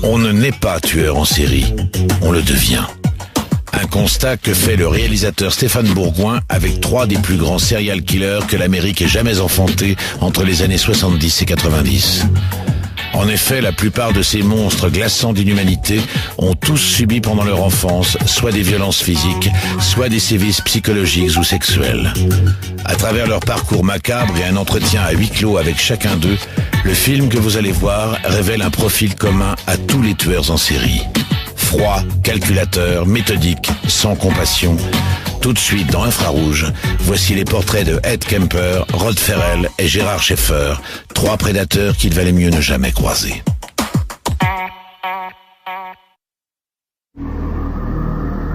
On ne naît pas tueur en série, on le devient. Un constat que fait le réalisateur Stéphane Bourgoin avec 3 des plus grands serial killers que l'Amérique ait jamais enfantés entre les années 70 et 90. En effet, la plupart de ces monstres glaçants d'inhumanité ont tous subi pendant leur enfance soit des violences physiques, soit des sévices psychologiques ou sexuels. À travers leur parcours macabre et un entretien à huis clos avec chacun d'eux, le film que vous allez voir révèle un profil commun à tous les tueurs en série. Froid, calculateur, méthodique, sans compassion. Tout de suite dans Infrarouge, voici les portraits de Ed Kemper, Rod Ferrell et Gérard Schaeffer, 3 prédateurs qu'il valait mieux ne jamais croiser.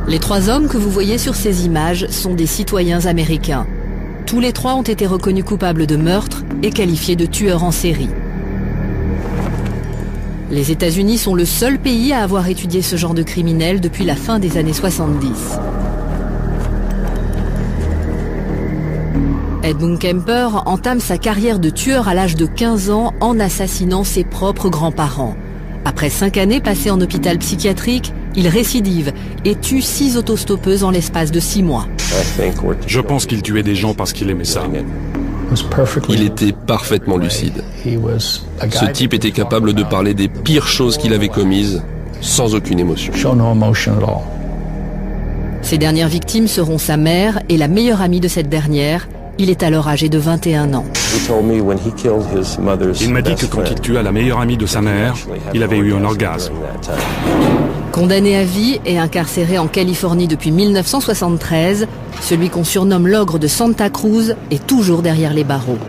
Les 3 hommes que vous voyez sur ces images sont des citoyens américains. Tous les 3 ont été reconnus coupables de meurtre et qualifiés de tueurs en série. Les États-Unis sont le seul pays à avoir étudié ce genre de criminels depuis la fin des années 70. Edmund Kemper entame sa carrière de tueur à l'âge de 15 ans en assassinant ses propres grands-parents. Après 5 années passées en hôpital psychiatrique, il récidive et tue 6 autostoppeuses en l'espace de 6 mois. Je pense qu'il tuait des gens parce qu'il aimait ça. Il était parfaitement lucide. Ce type était capable de parler des pires choses qu'il avait commises sans aucune émotion. Ses dernières victimes seront sa mère et la meilleure amie de cette dernière. Il est alors âgé de 21 ans. Il m'a dit que quand il tua la meilleure amie de sa mère, il avait eu un orgasme. Condamné à vie et incarcéré en Californie depuis 1973, celui qu'on surnomme l'ogre de Santa Cruz est toujours derrière les barreaux.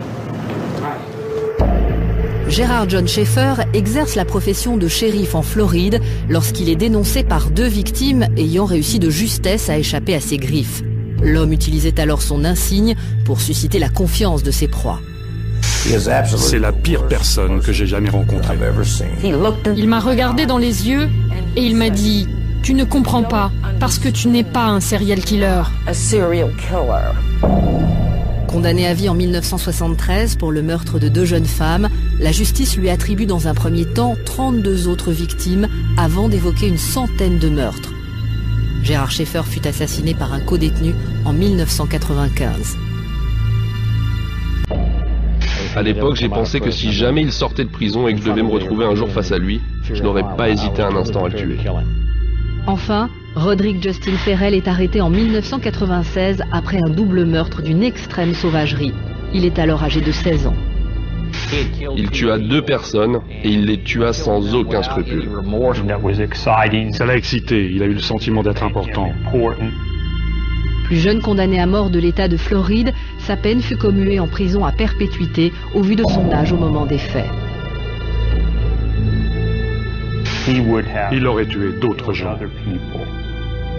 Gérard John Schaeffer exerce la profession de shérif en Floride lorsqu'il est dénoncé par 2 victimes ayant réussi de justesse à échapper à ses griffes. L'homme utilisait alors son insigne pour susciter la confiance de ses proies. C'est la pire personne que j'ai jamais rencontrée. Il m'a regardé dans les yeux et il m'a dit « Tu ne comprends pas, parce que tu n'es pas un serial killer. » Condamné à vie en 1973 pour le meurtre de 2 jeunes femmes, la justice lui attribue dans un premier temps 32 autres victimes avant d'évoquer une centaine de meurtres. Gérard Schaeffer fut assassiné par un codétenu en 1995. À l'époque, j'ai pensé que si jamais il sortait de prison et que je devais me retrouver un jour face à lui, je n'aurais pas hésité un instant à le tuer. Enfin, Roderick Justin Ferrell est arrêté en 1996 après un double meurtre d'une extrême sauvagerie. Il est alors âgé de 16 ans. Il tua 2 personnes et il les tua sans aucun scrupule. Ça l'a excité, il a eu le sentiment d'être important. Plus jeune condamné à mort de l'État de Floride, sa peine fut commuée en prison à perpétuité au vu de son âge au moment des faits. Il aurait tué d'autres gens.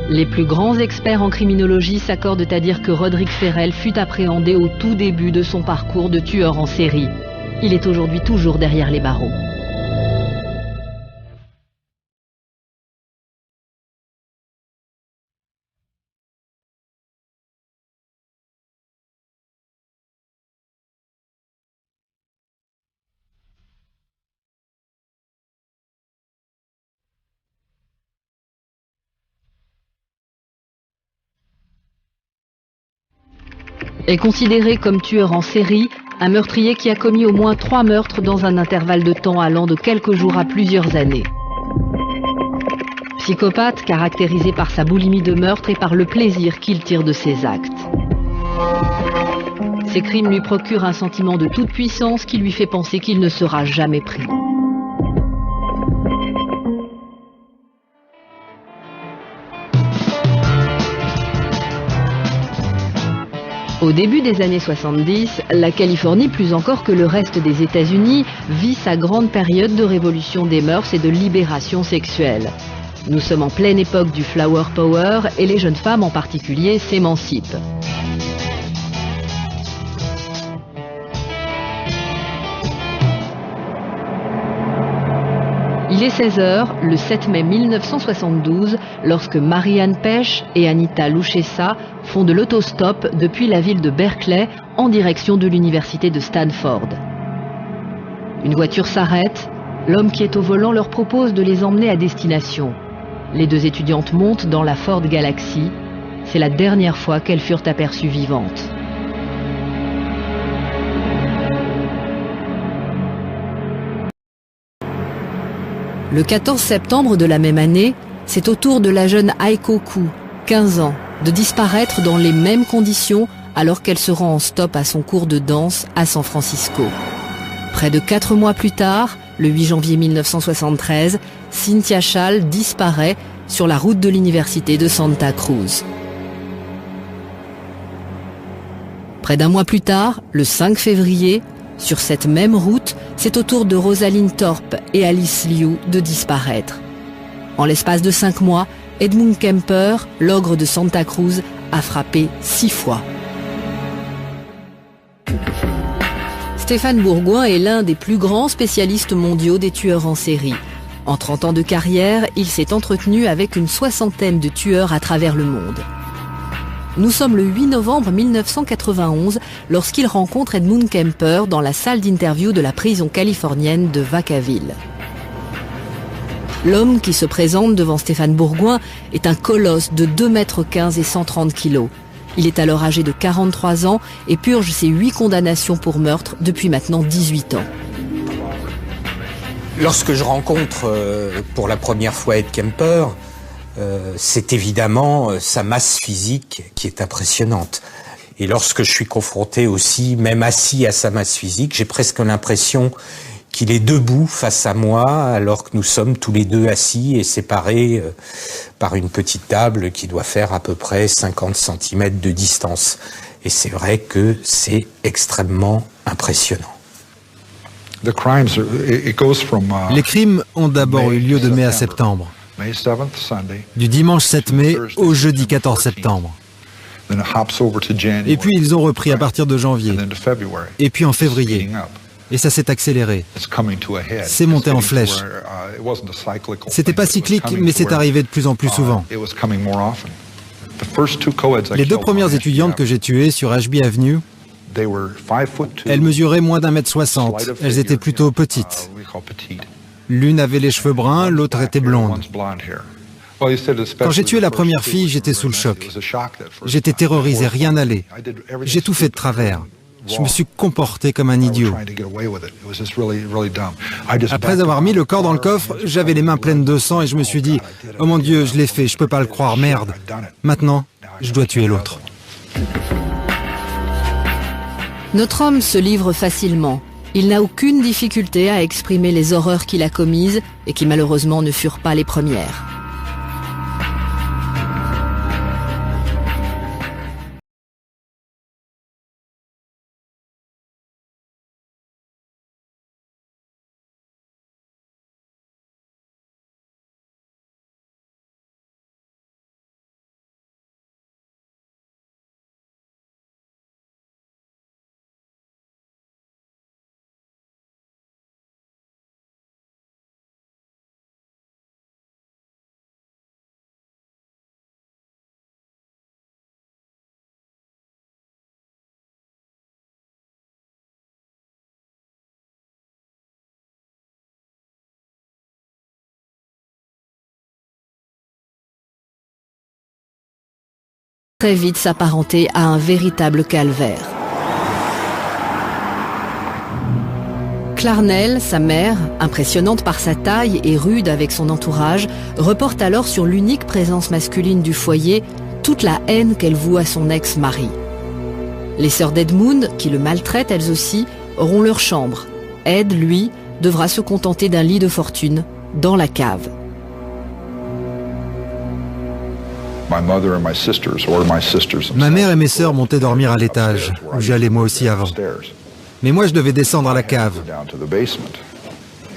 Les plus grands experts en criminologie s'accordent à dire que Roderick Ferrell fut appréhendé au tout début de son parcours de tueur en série. Il est aujourd'hui toujours derrière les barreaux. Est considéré comme tueur en série, un meurtrier qui a commis au moins 3 meurtres dans un intervalle de temps allant de quelques jours à plusieurs années. Psychopathe caractérisé par sa boulimie de meurtre et par le plaisir qu'il tire de ses actes. Ses crimes lui procurent un sentiment de toute puissance qui lui fait penser qu'il ne sera jamais pris. Au début des années 70, la Californie, plus encore que le reste des États-Unis, vit sa grande période de révolution des mœurs et de libération sexuelle. Nous sommes en pleine époque du Flower Power et les jeunes femmes en particulier s'émancipent. Il est 16h, le 7 mai 1972, lorsque Marianne Pesch et Anita Luchessa font de l'autostop depuis la ville de Berkeley en direction de l'université de Stanford. Une voiture s'arrête, L'homme qui est au volant leur propose de les emmener à destination. Les deux étudiantes montent dans la Ford Galaxy. C'est la dernière fois qu'elles furent aperçues vivantes. Le 14 septembre de la même année, c'est au tour de la jeune Aiko Koo, 15 ans, de disparaître dans les mêmes conditions alors qu'elle se rend en stop à son cours de danse à San Francisco. Près de 4 mois plus tard, le 8 janvier 1973, Cynthia Schall disparaît sur la route de l'université de Santa Cruz. Près d'un mois plus tard, le 5 février, sur cette même route, c'est au tour de Rosalind Thorpe et Alice Liu de disparaître. En l'espace de 5 mois, Edmund Kemper, l'ogre de Santa Cruz, a frappé 6 fois. Stéphane Bourgoin est l'un des plus grands spécialistes mondiaux des tueurs en série. En 30 ans de carrière, il s'est entretenu avec une 60aine de tueurs à travers le monde. Nous sommes le 8 novembre 1991 lorsqu'il rencontre Edmund Kemper dans la salle d'interview de la prison californienne de Vacaville. L'homme qui se présente devant Stéphane Bourgoin est un colosse de 2,15 m et 130 kg. Il est alors âgé de 43 ans et purge ses 8 condamnations pour meurtre depuis maintenant 18 ans. Lorsque je rencontre pour la première fois Ed Kemper, c'est évidemment sa masse physique qui est impressionnante. Et lorsque je suis confronté aussi, même assis à sa masse physique, j'ai presque l'impression qu'il est debout face à moi alors que nous sommes tous les deux assis et séparés par une petite table qui doit faire à peu près 50 cm de distance. Et c'est vrai que c'est extrêmement impressionnant. Les crimes ont d'abord eu lieu de mai à septembre. Du dimanche 7 mai au jeudi 14 septembre. Et puis ils ont repris à partir de janvier. Et puis en février. Et ça s'est accéléré. C'est monté en flèche. C'était pas cyclique, mais c'est arrivé de plus en plus souvent. Les 2 premières étudiantes que j'ai tuées sur Ashby Avenue, elles mesuraient moins d'1,60 m. Elles étaient plutôt petites. L'une avait les cheveux bruns, l'autre était blonde. Quand j'ai tué la première fille, j'étais sous le choc. J'étais terrorisé, rien n'allait. J'ai tout fait de travers. Je me suis comporté comme un idiot. Après avoir mis le corps dans le coffre, j'avais les mains pleines de sang et je me suis dit « Oh mon Dieu, je l'ai fait, je peux pas le croire, merde. Maintenant, je dois tuer l'autre. » Notre homme se livre facilement. Il n'a aucune difficulté à exprimer les horreurs qu'il a commises et qui malheureusement ne furent pas les premières. Très vite s'apparenter à un véritable calvaire. Clarnell, sa mère, impressionnante par sa taille et rude avec son entourage, reporte alors sur l'unique présence masculine du foyer toute la haine qu'elle voue à son ex-mari. Les sœurs d'Edmund, qui le maltraitent elles aussi, auront leur chambre. Ed, lui, devra se contenter d'un lit de fortune dans la cave. Ma mère et mes sœurs montaient dormir à l'étage, où j'allais moi aussi avant. Mais moi je devais descendre à la cave.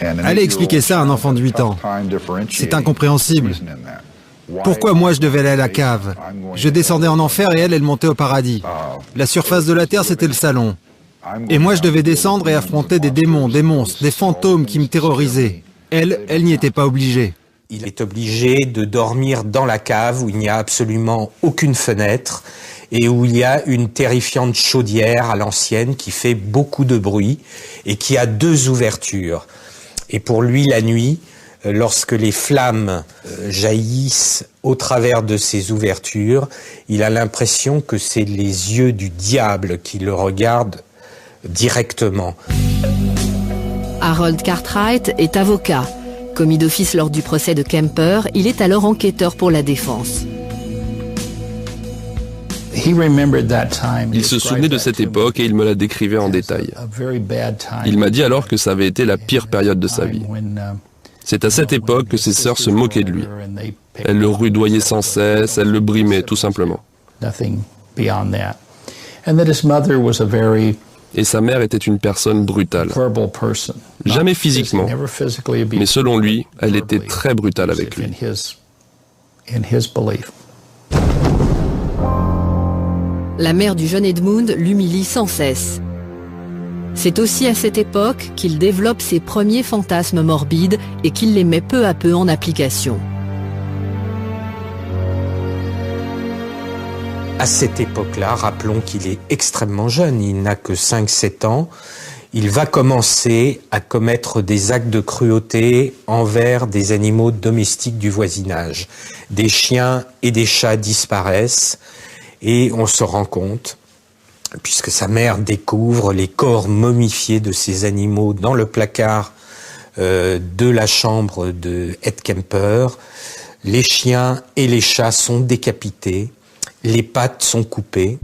Allez expliquer ça à un enfant de 8 ans. C'est incompréhensible. Pourquoi moi je devais aller à la cave? Je descendais en enfer et elle montait au paradis. La surface de la terre c'était le salon. Et moi je devais descendre et affronter des démons, des monstres, des fantômes qui me terrorisaient. Elle n'y était pas obligée. Il est obligé de dormir dans la cave où il n'y a absolument aucune fenêtre et où il y a une terrifiante chaudière à l'ancienne qui fait beaucoup de bruit et qui a 2 ouvertures. Et pour lui, la nuit, lorsque les flammes jaillissent au travers de ces ouvertures, il a l'impression que c'est les yeux du diable qui le regardent directement. Harold Cartwright est avocat. Commis d'office lors du procès de Kemper, il est alors enquêteur pour la défense. Il se souvenait de cette époque et il me la décrivait en détail. Il m'a dit alors que ça avait été la pire période de sa vie. C'est à cette époque que ses sœurs se moquaient de lui. Elles le rudoyaient sans cesse, elles le brimaient tout simplement. Et sa mère était une personne brutale. Jamais physiquement, mais selon lui, elle était très brutale avec lui. La mère du jeune Edmund l'humilie sans cesse. C'est aussi à cette époque qu'il développe ses premiers fantasmes morbides et qu'il les met peu à peu en application. À cette époque-là, rappelons qu'il est extrêmement jeune, il n'a que 5-7 ans. Il va commencer à commettre des actes de cruauté envers des animaux domestiques du voisinage. Des chiens et des chats disparaissent et on se rend compte, puisque sa mère découvre les corps momifiés de ces animaux dans le placard de la chambre de Ed Kemper. Les chiens et les chats sont décapités, les pattes sont coupées.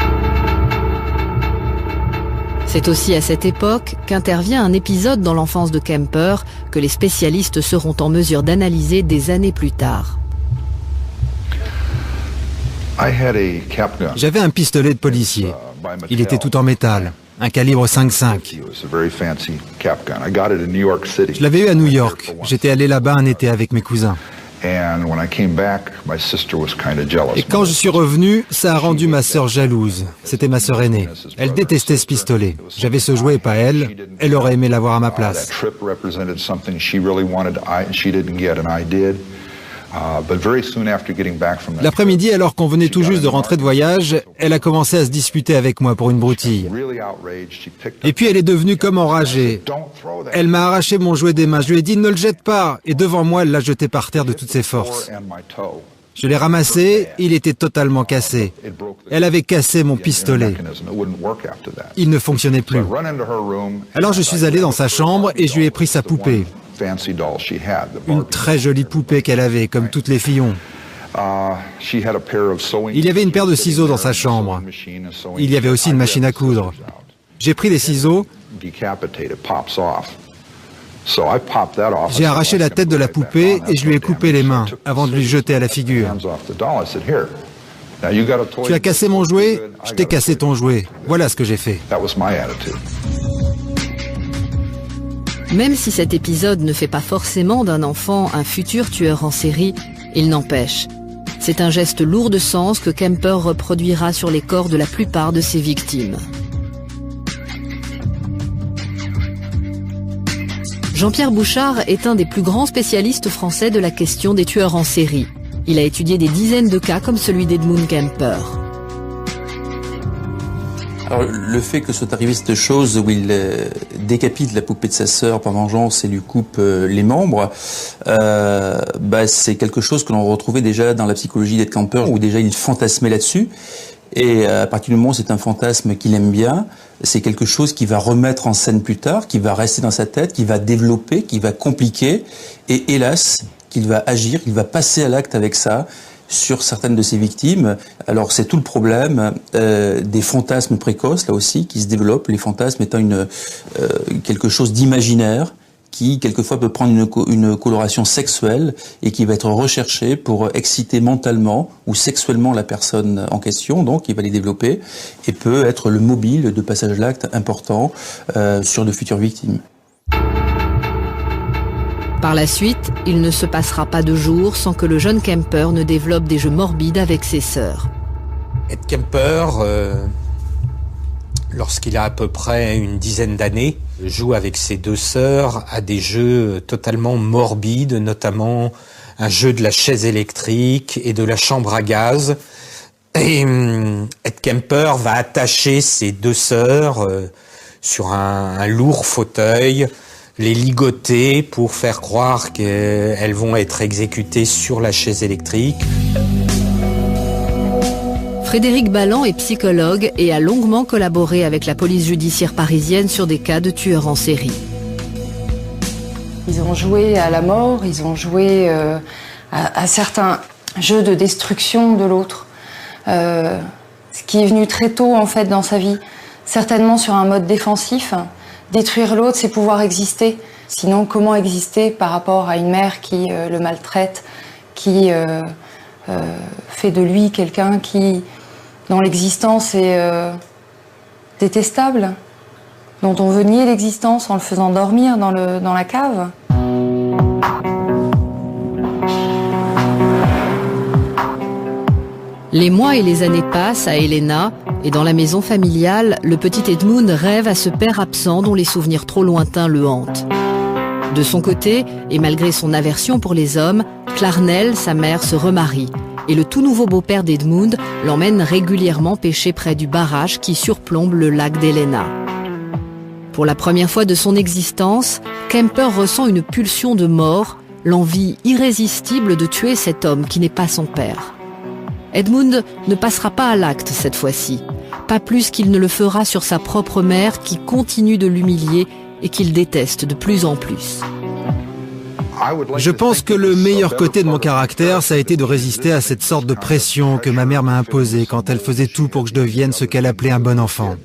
C'est aussi à cette époque qu'intervient un épisode dans l'enfance de Kemper que les spécialistes seront en mesure d'analyser des années plus tard. J'avais un pistolet de policier. Il était tout en métal, un calibre 5,5. Je l'avais eu à New York. J'étais allé là-bas un été avec mes cousins. Et quand je suis revenu, ça a rendu ma sœur jalouse. C'était ma sœur aînée. Elle détestait ce pistolet. J'avais ce jouet, pas elle. Elle aurait aimé l'avoir à ma place. L'après-midi, alors qu'on venait tout juste de rentrer de voyage, elle a commencé à se disputer avec moi pour une broutille. Et puis elle est devenue comme enragée. Elle m'a arraché mon jouet des mains. Je lui ai dit « ne le jette pas !» Et devant moi, elle l'a jeté par terre de toutes ses forces. Je l'ai ramassé, il était totalement cassé. Elle avait cassé mon pistolet. Il ne fonctionnait plus. Alors je suis allé dans sa chambre et je lui ai pris sa poupée. Une très jolie poupée qu'elle avait, comme toutes les filles ont. Il y avait une paire de ciseaux dans sa chambre. Il y avait aussi une machine à coudre. J'ai pris les ciseaux. J'ai arraché la tête de la poupée et je lui ai coupé les mains avant de lui jeter à la figure. Tu as cassé mon jouet, je t'ai cassé ton jouet. Voilà ce que j'ai fait. Même si cet épisode ne fait pas forcément d'un enfant un futur tueur en série, il n'empêche. C'est un geste lourd de sens que Kemper reproduira sur les corps de la plupart de ses victimes. Jean-Pierre Bouchard est un des plus grands spécialistes français de la question des tueurs en série. Il a étudié des dizaines de cas comme celui d'Edmund Kemper. Alors, le fait que soit arrivé cette chose où il décapite la poupée de sa sœur par vengeance et lui coupe les membres, c'est quelque chose que l'on retrouvait déjà dans la psychologie d'Ed Kemper, où déjà il fantasmait là-dessus. Et à partir du moment où c'est un fantasme qu'il aime bien, c'est quelque chose qu'il va remettre en scène plus tard, qui va rester dans sa tête, qui va développer, qui va compliquer, et hélas, qu'il va agir, qu'il va passer à l'acte avec ça, sur certaines de ses victimes. Alors c'est tout le problème des fantasmes précoces, là aussi, qui se développent, les fantasmes étant quelque chose d'imaginaire, qui quelquefois peut prendre une coloration sexuelle et qui va être recherché pour exciter mentalement ou sexuellement la personne en question, donc il va les développer et peut être le mobile de passage à l'acte important sur de futures victimes. Par la suite, il ne se passera pas de jour sans que le jeune Kemper ne développe des jeux morbides avec ses sœurs. Ed Kemper, lorsqu'il a à peu près une dizaine d'années, joue avec ses deux sœurs à des jeux totalement morbides, notamment un jeu de la chaise électrique et de la chambre à gaz. Et Ed Kemper va attacher ses deux sœurs sur un lourd fauteuil, les ligoter pour faire croire qu'elles vont être exécutées sur la chaise électrique. Frédéric Balland est psychologue et a longuement collaboré avec la police judiciaire parisienne sur des cas de tueurs en série. Ils ont joué à la mort, ils ont joué à certains jeux de destruction de l'autre. Ce qui est venu très tôt en fait dans sa vie, certainement sur un mode défensif. Détruire l'autre, c'est pouvoir exister. Sinon, comment exister par rapport à une mère qui le maltraite, qui fait de lui quelqu'un dont l'existence est détestable, dont on veut nier l'existence en le faisant dormir dans la cave. Les mois et les années passent à Helena, et dans la maison familiale, le petit Edmund rêve à ce père absent dont les souvenirs trop lointains le hantent. De son côté, et malgré son aversion pour les hommes, Clarnell, sa mère, se remarie, et le tout nouveau beau-père d'Edmund l'emmène régulièrement pêcher près du barrage qui surplombe le lac d'Helena. Pour la première fois de son existence, Kemper ressent une pulsion de mort, l'envie irrésistible de tuer cet homme qui n'est pas son père. Edmund ne passera pas à l'acte cette fois-ci, pas plus qu'il ne le fera sur sa propre mère qui continue de l'humilier et qu'il déteste de plus en plus. Je pense que le meilleur côté de mon caractère, ça a été de résister à cette sorte de pression que ma mère m'a imposée quand elle faisait tout pour que je devienne ce qu'elle appelait un bon enfant.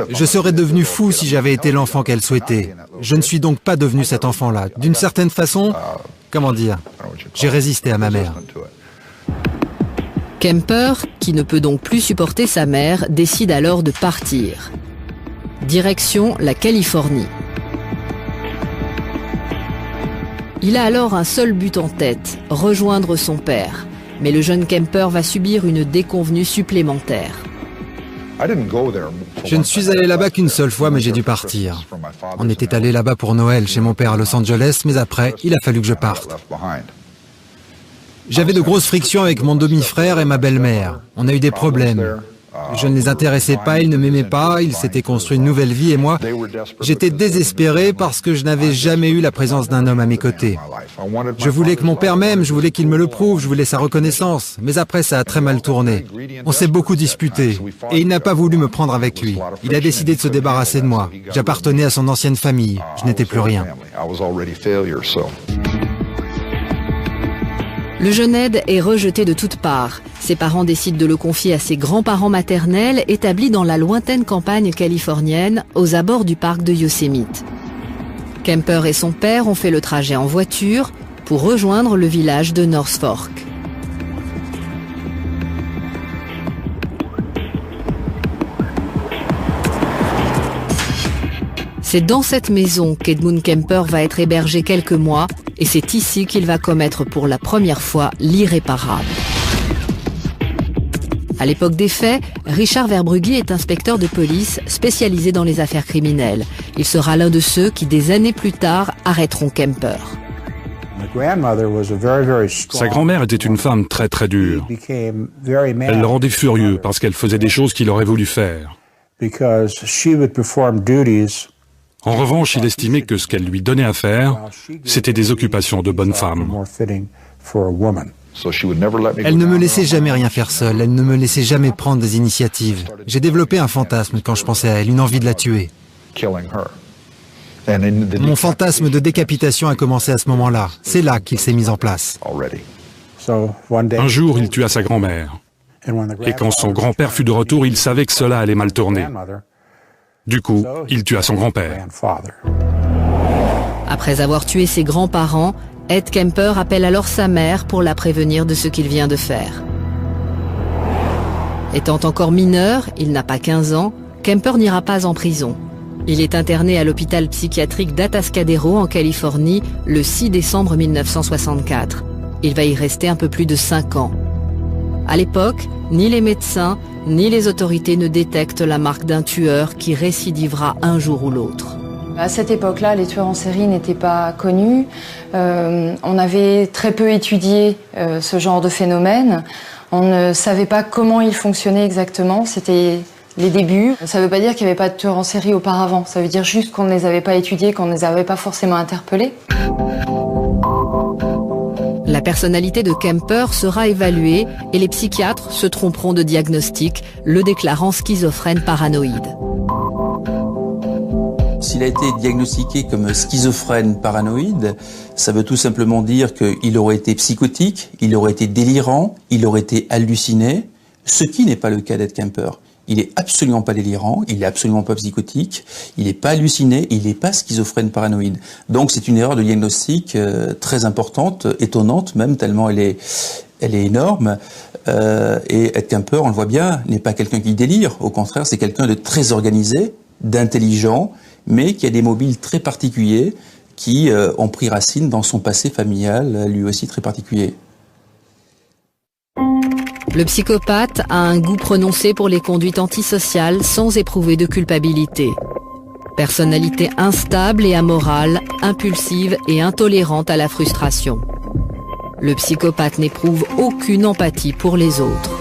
Je serais devenu fou si j'avais été l'enfant qu'elle souhaitait. Je ne suis donc pas devenu cet enfant-là. D'une certaine façon, comment dire, j'ai résisté à ma mère. Kemper, qui ne peut donc plus supporter sa mère, décide alors de partir. Direction la Californie. Il a alors un seul but en tête, rejoindre son père. Mais le jeune Kemper va subir une déconvenue supplémentaire. Je ne suis allé là-bas qu'une seule fois, mais j'ai dû partir. On était allé là-bas pour Noël chez mon père à Los Angeles, mais après, il a fallu que je parte. J'avais de grosses frictions avec mon demi-frère et ma belle-mère. On a eu des problèmes. Je ne les intéressais pas, ils ne m'aimaient pas, ils s'étaient construit une nouvelle vie et moi, j'étais désespéré parce que je n'avais jamais eu la présence d'un homme à mes côtés. Je voulais que mon père m'aime, je voulais qu'il me le prouve, je voulais sa reconnaissance. Mais après, ça a très mal tourné. On s'est beaucoup disputé et il n'a pas voulu me prendre avec lui. Il a décidé de se débarrasser de moi. J'appartenais à son ancienne famille, je n'étais plus rien. Le jeune Ed est rejeté de toutes parts. Ses parents décident de le confier à ses grands-parents maternels établis dans la lointaine campagne californienne aux abords du parc de Yosemite. Kemper et son père ont fait le trajet en voiture pour rejoindre le village de North Fork. C'est dans cette maison qu'Edmund Kemper va être hébergé quelques mois et c'est ici qu'il va commettre pour la première fois l'irréparable. À l'époque des faits, Richard Verbrugge est inspecteur de police spécialisé dans les affaires criminelles. Il sera l'un de ceux qui, des années plus tard, arrêteront Kemper. Sa grand-mère était une femme très très dure. Elle le rendait furieux parce qu'elle faisait des choses qu'il aurait voulu faire. En revanche, il estimait que ce qu'elle lui donnait à faire, c'était des occupations de bonne femme. Elle ne me laissait jamais rien faire seule, elle ne me laissait jamais prendre des initiatives. J'ai développé un fantasme quand je pensais à elle, une envie de la tuer. Mon fantasme de décapitation a commencé à ce moment-là. C'est là qu'il s'est mis en place. Un jour, il tua sa grand-mère. Et quand son grand-père fut de retour, il savait que cela allait mal tourner. Du coup, il tua son grand-père. Après avoir tué ses grands-parents, Ed Kemper appelle alors sa mère pour la prévenir de ce qu'il vient de faire. Étant encore mineur, il n'a pas 15 ans, Kemper n'ira pas en prison. Il est interné à l'hôpital psychiatrique d'Atascadero en Californie le 6 décembre 1964. Il va y rester un peu plus de 5 ans. À l'époque, ni les médecins, ni les autorités ne détectent la marque d'un tueur qui récidivera un jour ou l'autre. À cette époque-là, les tueurs en série n'étaient pas connus. On avait très peu étudié ce genre de phénomène. On ne savait pas comment il fonctionnait exactement. C'était les débuts. Ça ne veut pas dire qu'il n'y avait pas de tueurs en série auparavant. Ça veut dire juste qu'on ne les avait pas étudiés, qu'on ne les avait pas forcément interpellés. La personnalité de Kemper sera évaluée et les psychiatres se tromperont de diagnostic, le déclarant schizophrène paranoïde. S'il a été diagnostiqué comme schizophrène paranoïde, ça veut tout simplement dire qu'il aurait été psychotique, il aurait été délirant, il aurait été halluciné, ce qui n'est pas le cas d'Ed Kemper. Il est absolument pas délirant, il est absolument pas psychotique, il n'est pas halluciné, il n'est pas schizophrène paranoïde. Donc c'est une erreur de diagnostic très importante, étonnante même, tellement elle est énorme. Et Ed Kemper, on le voit bien, n'est pas quelqu'un qui délire, au contraire c'est quelqu'un de très organisé, d'intelligent, mais qui a des mobiles très particuliers qui ont pris racine dans son passé familial, lui aussi très particulier. Le psychopathe a un goût prononcé pour les conduites antisociales sans éprouver de culpabilité. Personnalité instable et amorale, impulsive et intolérante à la frustration. Le psychopathe n'éprouve aucune empathie pour les autres.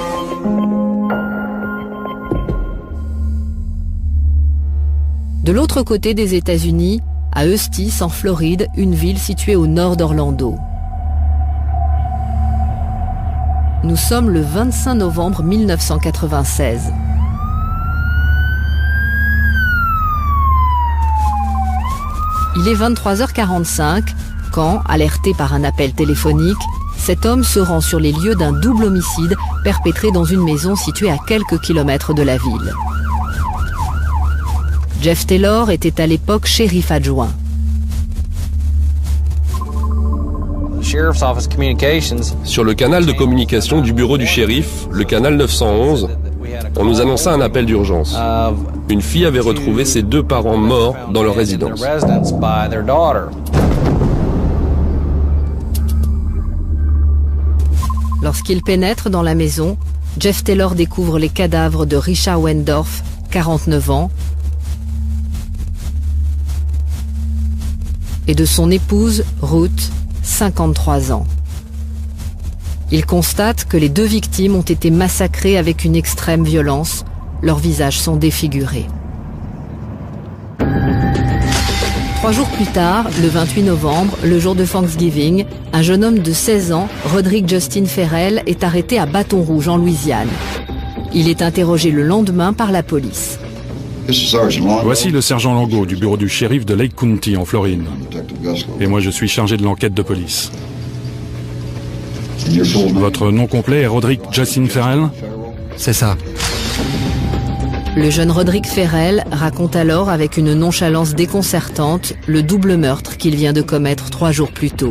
De l'autre côté des États-Unis, à Eustis, en Floride, une ville située au nord d'Orlando. Nous sommes le 25 novembre 1996. Il est 23h45 quand, alerté par un appel téléphonique, cet homme se rend sur les lieux d'un double homicide perpétré dans une maison située à quelques kilomètres de la ville. Jeff Taylor était à l'époque shérif adjoint. Sur le canal de communication du bureau du shérif, le canal 911, on nous annonça un appel d'urgence. Une fille avait retrouvé ses deux parents morts dans leur résidence. Lorsqu'il pénètre dans la maison, Jeff Taylor découvre les cadavres de Richard Wendorf, 49 ans, et de son épouse, Ruth, 53 ans. Il constate que les deux victimes ont été massacrées avec une extrême violence. Leurs visages sont défigurés. 3 jours plus tard, le 28 novembre, le jour de Thanksgiving, un jeune homme de 16 ans, Roderick Justin Ferrell, est arrêté à Bâton Rouge, en Louisiane. Il est interrogé le lendemain par la police. Voici le sergent Lango du bureau du shérif de Lake County en Floride. Et moi je suis chargé de l'enquête de police. Votre nom complet est Roderick Justin Ferrell? C'est ça. Le jeune Roderick Ferrell raconte alors avec une nonchalance déconcertante le double meurtre qu'il vient de commettre 3 jours plus tôt.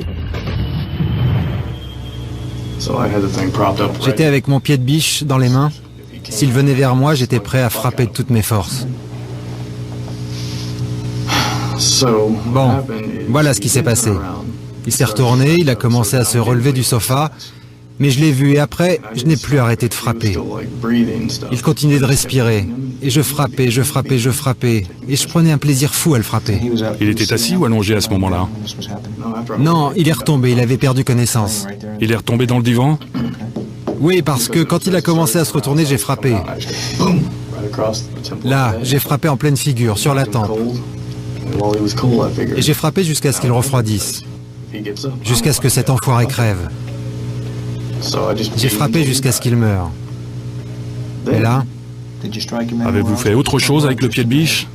J'étais avec mon pied de biche dans les mains. S'il venait vers moi, j'étais prêt à frapper de toutes mes forces. Bon, voilà ce qui s'est passé. Il s'est retourné, il a commencé à se relever du sofa, mais je l'ai vu et après, je n'ai plus arrêté de frapper. Il continuait de respirer, et je frappais, et je prenais un plaisir fou à le frapper. Il était assis ou allongé à ce moment-là? Non, il est retombé, il avait perdu connaissance. Il est retombé dans le divan? Oui, parce que quand il a commencé à se retourner, j'ai frappé. Là, j'ai frappé en pleine figure, sur la tempe. Et j'ai frappé jusqu'à ce qu'il refroidisse. Jusqu'à ce que cet enfoiré crève. J'ai frappé jusqu'à ce qu'il meure. Et là... Avez-vous fait autre chose avec le pied de biche?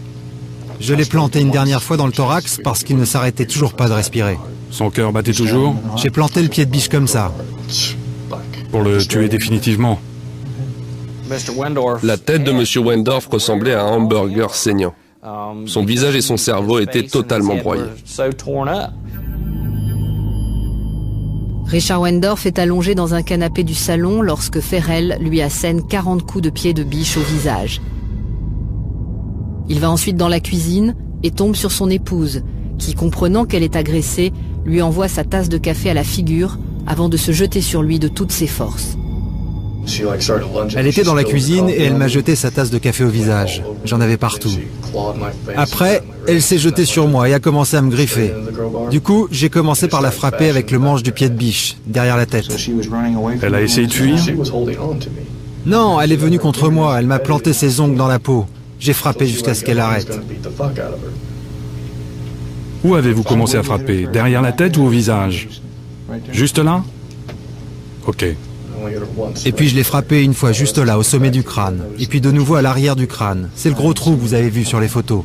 Je l'ai planté une dernière fois dans le thorax parce qu'il ne s'arrêtait toujours pas de respirer. Son cœur battait toujours? J'ai planté le pied de biche comme ça. Pour le tuer définitivement. La tête de M. Wendorf ressemblait à un hamburger saignant. Son visage et son cerveau étaient totalement broyés. Richard Wendorf est allongé dans un canapé du salon lorsque Ferrell lui assène 40 coups de pied de biche au visage. Il va ensuite dans la cuisine et tombe sur son épouse, qui, comprenant qu'elle est agressée, lui envoie sa tasse de café à la figure avant de se jeter sur lui de toutes ses forces. Elle était dans la cuisine et elle m'a jeté sa tasse de café au visage. J'en avais partout. Après, elle s'est jetée sur moi et a commencé à me griffer. Du coup, j'ai commencé par la frapper avec le manche du pied de biche, derrière la tête. Elle a essayé de fuir? Non, elle est venue contre moi, elle m'a planté ses ongles dans la peau. J'ai frappé jusqu'à ce qu'elle arrête. Où avez-vous commencé à frapper? Derrière la tête ou au visage? Juste là? Ok. Et puis je l'ai frappé une fois juste là, au sommet du crâne. Et puis de nouveau à l'arrière du crâne. C'est le gros trou que vous avez vu sur les photos.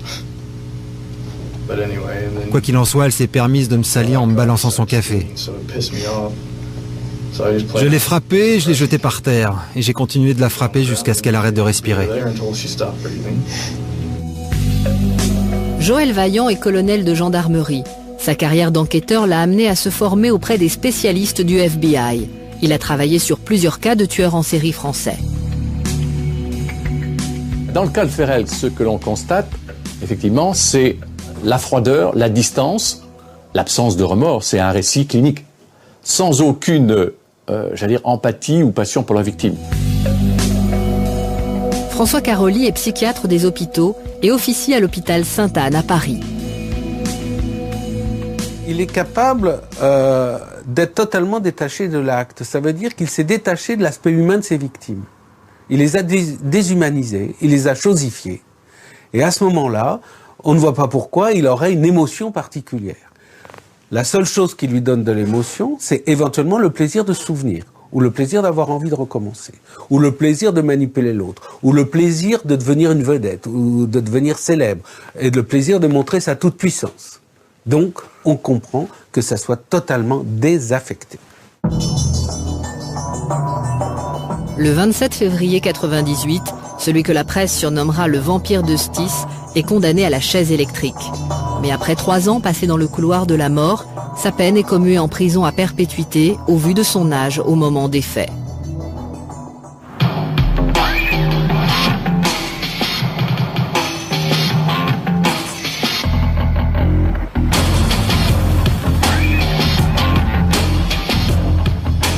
Quoi qu'il en soit, elle s'est permise de me salir en me balançant son café. Je l'ai frappée, je l'ai jetée par terre. Et j'ai continué de la frapper jusqu'à ce qu'elle arrête de respirer. Joël Vaillant est colonel de gendarmerie. Sa carrière d'enquêteur l'a amené à se former auprès des spécialistes du FBI. Il a travaillé sur plusieurs cas de tueurs en série français. Dans le cas de Ferrel, ce que l'on constate, effectivement, c'est la froideur, la distance, l'absence de remords. C'est un récit clinique, sans aucune, empathie ou passion pour la victime. François Caroli est psychiatre des hôpitaux et officie à l'hôpital Sainte-Anne à Paris. Il est capable d'être totalement détaché de l'acte. Ça veut dire qu'il s'est détaché de l'aspect humain de ses victimes. Il les a déshumanisées, il les a chosifiées. Et à ce moment-là, on ne voit pas pourquoi il aurait une émotion particulière. La seule chose qui lui donne de l'émotion, c'est éventuellement le plaisir de se souvenir, ou le plaisir d'avoir envie de recommencer, ou le plaisir de manipuler l'autre, ou le plaisir de devenir une vedette, ou de devenir célèbre, et le plaisir de montrer sa toute-puissance. Donc, on comprend que ça soit totalement désaffecté. Le 27 février 1998, celui que la presse surnommera le vampire de Styx est condamné à la chaise électrique. Mais après 3 ans passés dans le couloir de la mort, sa peine est commuée en prison à perpétuité au vu de son âge au moment des faits.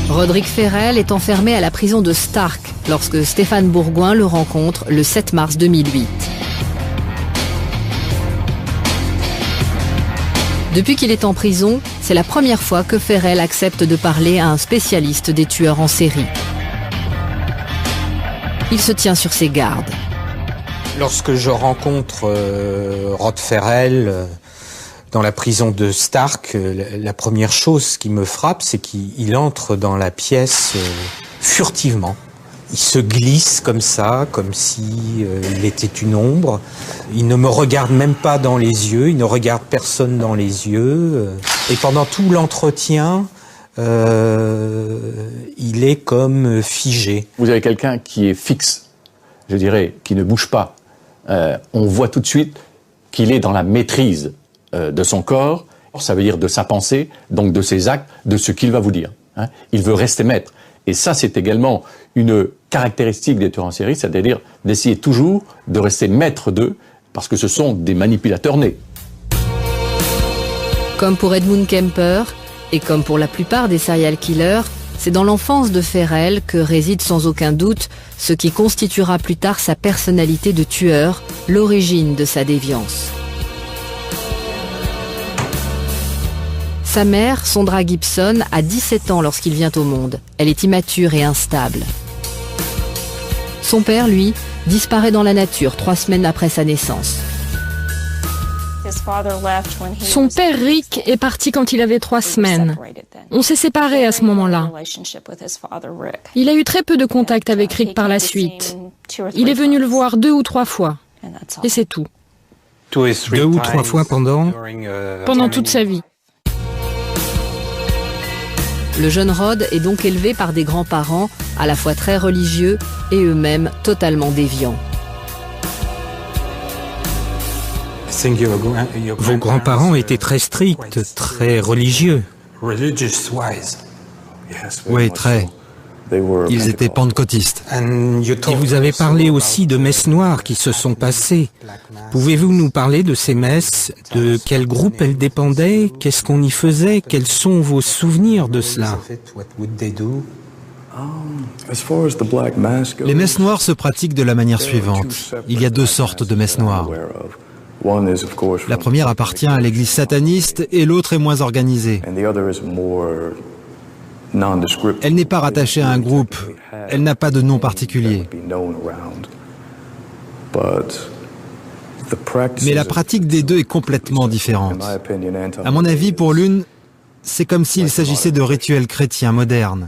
Roderick Ferrel est enfermé à la prison de Stark lorsque Stéphane Bourgoin le rencontre le 7 mars 2008. Depuis qu'il est en prison, c'est la première fois que Ferrel accepte de parler à un spécialiste des tueurs en série. Il se tient sur ses gardes. Lorsque je rencontre Rod Ferrel dans la prison de Stark, la première chose qui me frappe, c'est qu'il entre dans la pièce furtivement. Il se glisse comme ça, comme si il était une ombre. Il ne me regarde même pas dans les yeux, il ne regarde personne dans les yeux. Et pendant tout l'entretien, il est comme figé. Vous avez quelqu'un qui est fixe, je dirais, qui ne bouge pas. On voit tout de suite qu'il est dans la maîtrise de son corps, ça veut dire de sa pensée, donc de ses actes, de ce qu'il va vous dire. Il veut rester maître. Et ça, c'est également une caractéristique des tueurs en série, c'est-à-dire d'essayer toujours de rester maître d'eux, parce que ce sont des manipulateurs nés. Comme pour Edmund Kemper, et comme pour la plupart des serial killers, c'est dans l'enfance de Ferrel que réside sans aucun doute ce qui constituera plus tard sa personnalité de tueur, l'origine de sa déviance. Sa mère, Sondra Gibson, a 17 ans lorsqu'il vient au monde. Elle est immature et instable. Son père, lui, disparaît dans la nature 3 semaines après sa naissance. Son père Rick est parti quand il avait 3 semaines. On s'est séparés à ce moment-là. Il a eu très peu de contact avec Rick par la suite. Il est venu le voir 2 ou 3 fois. Et c'est tout. 2 ou 3 fois Pendant toute sa vie. Le jeune Rod est donc élevé par des grands-parents à la fois très religieux et eux-mêmes totalement déviants. Vos grands-parents étaient très stricts, très religieux. Oui, très. Ils étaient pentecôtistes. Et vous avez parlé aussi de messes noires qui se sont passées. Pouvez-vous nous parler de ces messes? De quel groupe elles dépendaient? Qu'est-ce qu'on y faisait? Quels sont vos souvenirs de cela? Les messes noires se pratiquent de la manière suivante. Il y a 2 sortes de messes noires. La première appartient à l'église sataniste et l'autre est moins organisée. Elle n'est pas rattachée à un groupe, elle n'a pas de nom particulier. Mais la pratique des deux est complètement différente. À mon avis, pour l'une, c'est comme s'il s'agissait de rituels chrétiens modernes.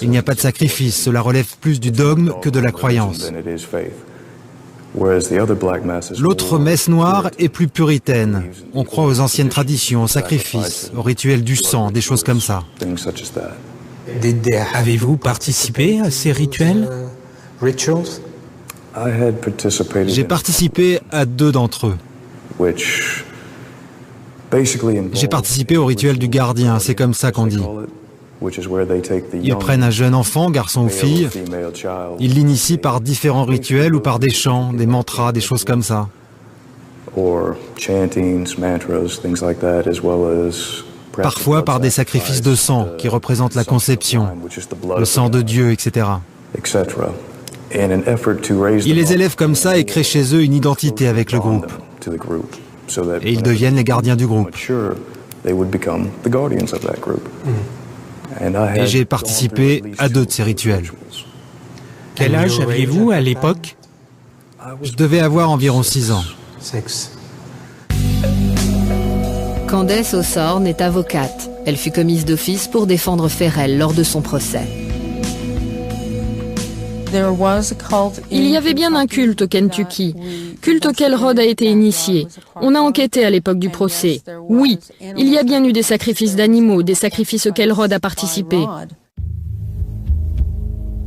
Il n'y a pas de sacrifice, cela relève plus du dogme que de la croyance. L'autre messe noire est plus puritaine. On croit aux anciennes traditions, aux sacrifices, aux rituels du sang, des choses comme ça. Avez-vous participé à ces rituels? J'ai participé à 2 d'entre eux. J'ai participé au rituel du gardien, c'est comme ça qu'on dit. Ils prennent un jeune enfant, garçon ou fille, ils l'initient par différents rituels ou par des chants, des mantras, des choses comme ça. Parfois par des sacrifices de sang qui représentent la conception, le sang de Dieu, etc. Ils les élèvent comme ça et créent chez eux une identité avec le groupe. Et ils deviennent les gardiens du groupe. Et j'ai participé à 2 de ces rituels. Quel âge aviez-vous à l'époque? Je devais avoir environ 6 ans. Candace Hawthorne est avocate. Elle fut commise d'office pour défendre Ferrell lors de son procès. Il y avait bien un culte au Kentucky, culte auquel Rod a été initié. On a enquêté à l'époque du procès. Oui, il y a bien eu des sacrifices d'animaux, des sacrifices auxquels Rod a participé.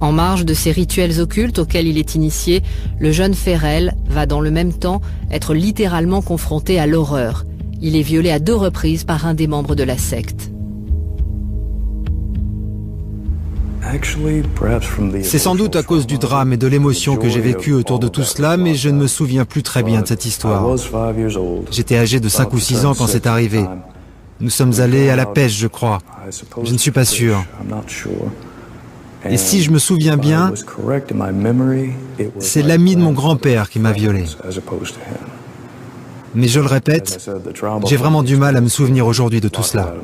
En marge de ces rituels occultes auxquels il est initié, le jeune Ferrell va dans le même temps être littéralement confronté à l'horreur. Il est violé à 2 reprises par un des membres de la secte. C'est sans doute à cause du drame et de l'émotion que j'ai vécu autour de tout cela, mais je ne me souviens plus très bien de cette histoire. J'étais âgé de 5 ou 6 ans quand c'est arrivé. Nous sommes allés à la pêche, je crois. Je ne suis pas sûr. Et si je me souviens bien, c'est l'ami de mon grand-père qui m'a violé. Mais je le répète, j'ai vraiment du mal à me souvenir aujourd'hui de tout cela.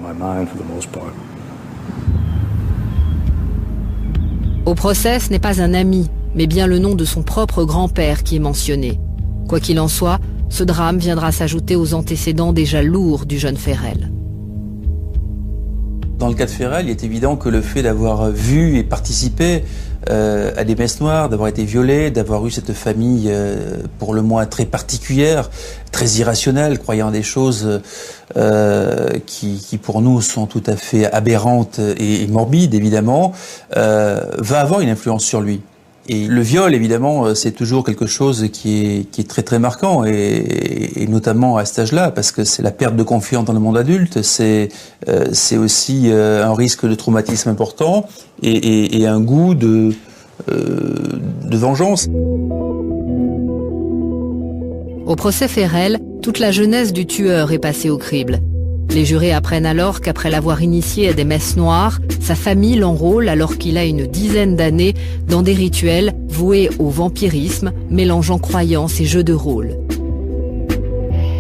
Au procès, ce n'est pas un ami, mais bien le nom de son propre grand-père qui est mentionné. Quoi qu'il en soit, ce drame viendra s'ajouter aux antécédents déjà lourds du jeune Ferrell. Dans le cas de Ferrell, il est évident que le fait d'avoir vu et participé à des messes noires, d'avoir été violé, d'avoir eu cette famille pour le moins très particulière, très irrationnelle, croyant à des choses qui pour nous sont tout à fait aberrantes et morbides évidemment, va avoir une influence sur lui. Et le viol, évidemment, c'est toujours quelque chose qui est très très marquant, et notamment à cet âge-là, parce que c'est la perte de confiance dans le monde adulte, c'est aussi un risque de traumatisme important et un goût de vengeance. Au procès Ferrell, toute la jeunesse du tueur est passée au crible. Les jurés apprennent alors qu'après l'avoir initié à des messes noires, sa famille l'enrôle alors qu'il a une dizaine d'années dans des rituels voués au vampirisme, mélangeant croyances et jeux de rôle.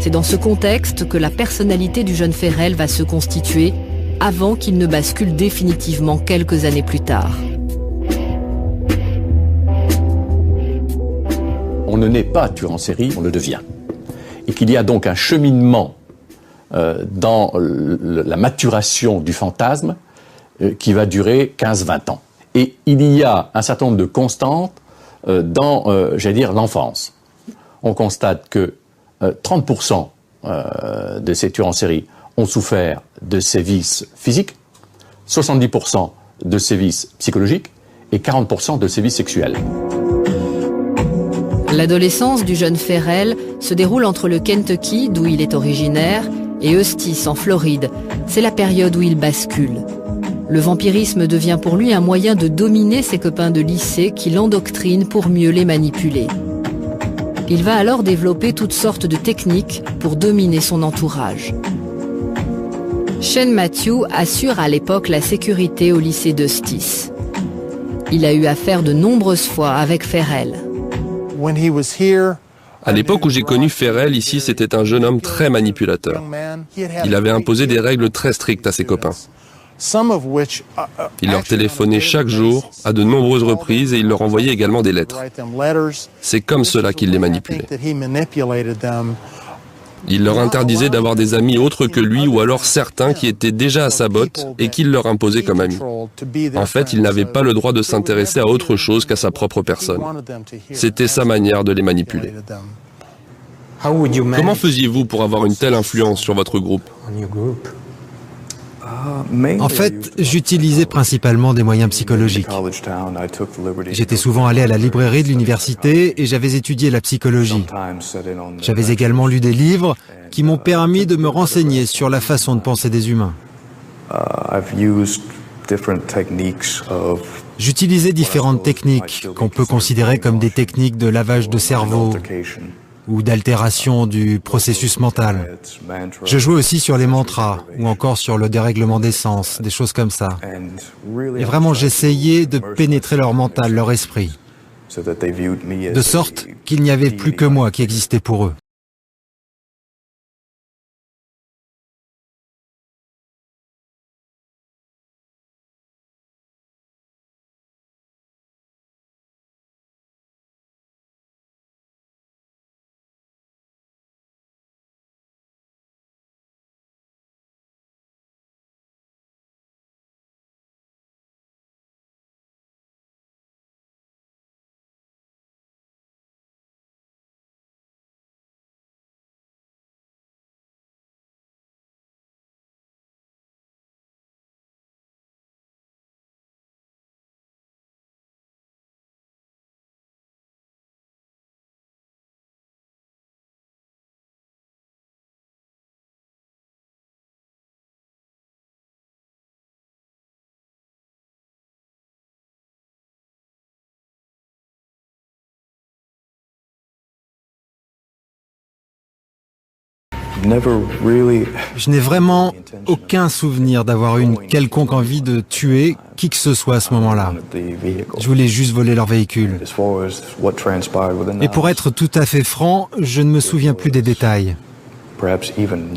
C'est dans ce contexte que la personnalité du jeune Ferrell va se constituer avant qu'il ne bascule définitivement quelques années plus tard. On ne naît pas tueur en série, on le devient. Et qu'il y a donc un cheminement dans la maturation du fantasme qui va durer 15-20 ans. Et il y a un certain nombre de constantes dans, j'allais dire, l'enfance. On constate que 30% de ces tueurs en série ont souffert de sévices physiques, 70% de sévices psychologiques et 40% de sévices sexuels. L'adolescence du jeune Ferrell se déroule entre le Kentucky, d'où il est originaire, et Eustis, en Floride. C'est la période où il bascule. Le vampirisme devient pour lui un moyen de dominer ses copains de lycée qui l'endoctrinent pour mieux les manipuler. Il va alors développer toutes sortes de techniques pour dominer son entourage. Shane Matthew assure à l'époque la sécurité au lycée d'Eustis. Il a eu affaire de nombreuses fois avec Ferrell. À l'époque où j'ai connu Ferrell ici, c'était un jeune homme très manipulateur. Il avait imposé des règles très strictes à ses copains. Il leur téléphonait chaque jour, à de nombreuses reprises, et il leur envoyait également des lettres. C'est comme cela qu'il les manipulait. Il leur interdisait d'avoir des amis autres que lui, ou alors certains qui étaient déjà à sa botte et qu'il leur imposait comme amis. En fait, il n'avait pas le droit de s'intéresser à autre chose qu'à sa propre personne. C'était sa manière de les manipuler. Comment faisiez-vous pour avoir une telle influence sur votre groupe? En fait, j'utilisais principalement des moyens psychologiques. J'étais souvent allé à la librairie de l'université et j'avais étudié la psychologie. J'avais également lu des livres qui m'ont permis de me renseigner sur la façon de penser des humains. J'utilisais différentes techniques qu'on peut considérer comme des techniques de lavage de cerveau ou d'altération du processus mental. Je jouais aussi sur les mantras, ou encore sur le dérèglement des sens, des choses comme ça. Et vraiment, j'essayais de pénétrer leur mental, leur esprit, de sorte qu'il n'y avait plus que moi qui existais pour eux. Je n'ai vraiment aucun souvenir d'avoir eu une quelconque envie de tuer qui que ce soit à ce moment-là. Je voulais juste voler leur véhicule. Et pour être tout à fait franc, je ne me souviens plus des détails.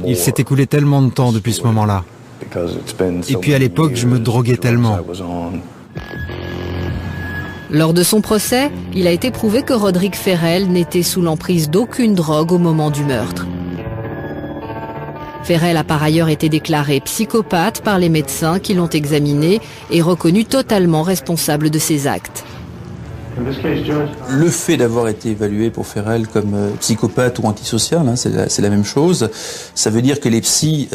Il s'est écoulé tellement de temps depuis ce moment-là. Et puis à l'époque, je me droguais tellement. Lors de son procès, il a été prouvé que Roderick Ferrell n'était sous l'emprise d'aucune drogue au moment du meurtre. Ferrell a par ailleurs été déclaré psychopathe par les médecins qui l'ont examiné et reconnu totalement responsable de ses actes. Le fait d'avoir été évalué pour Ferrell comme psychopathe ou antisocial, hein, c'est la même chose. Ça veut dire que les psys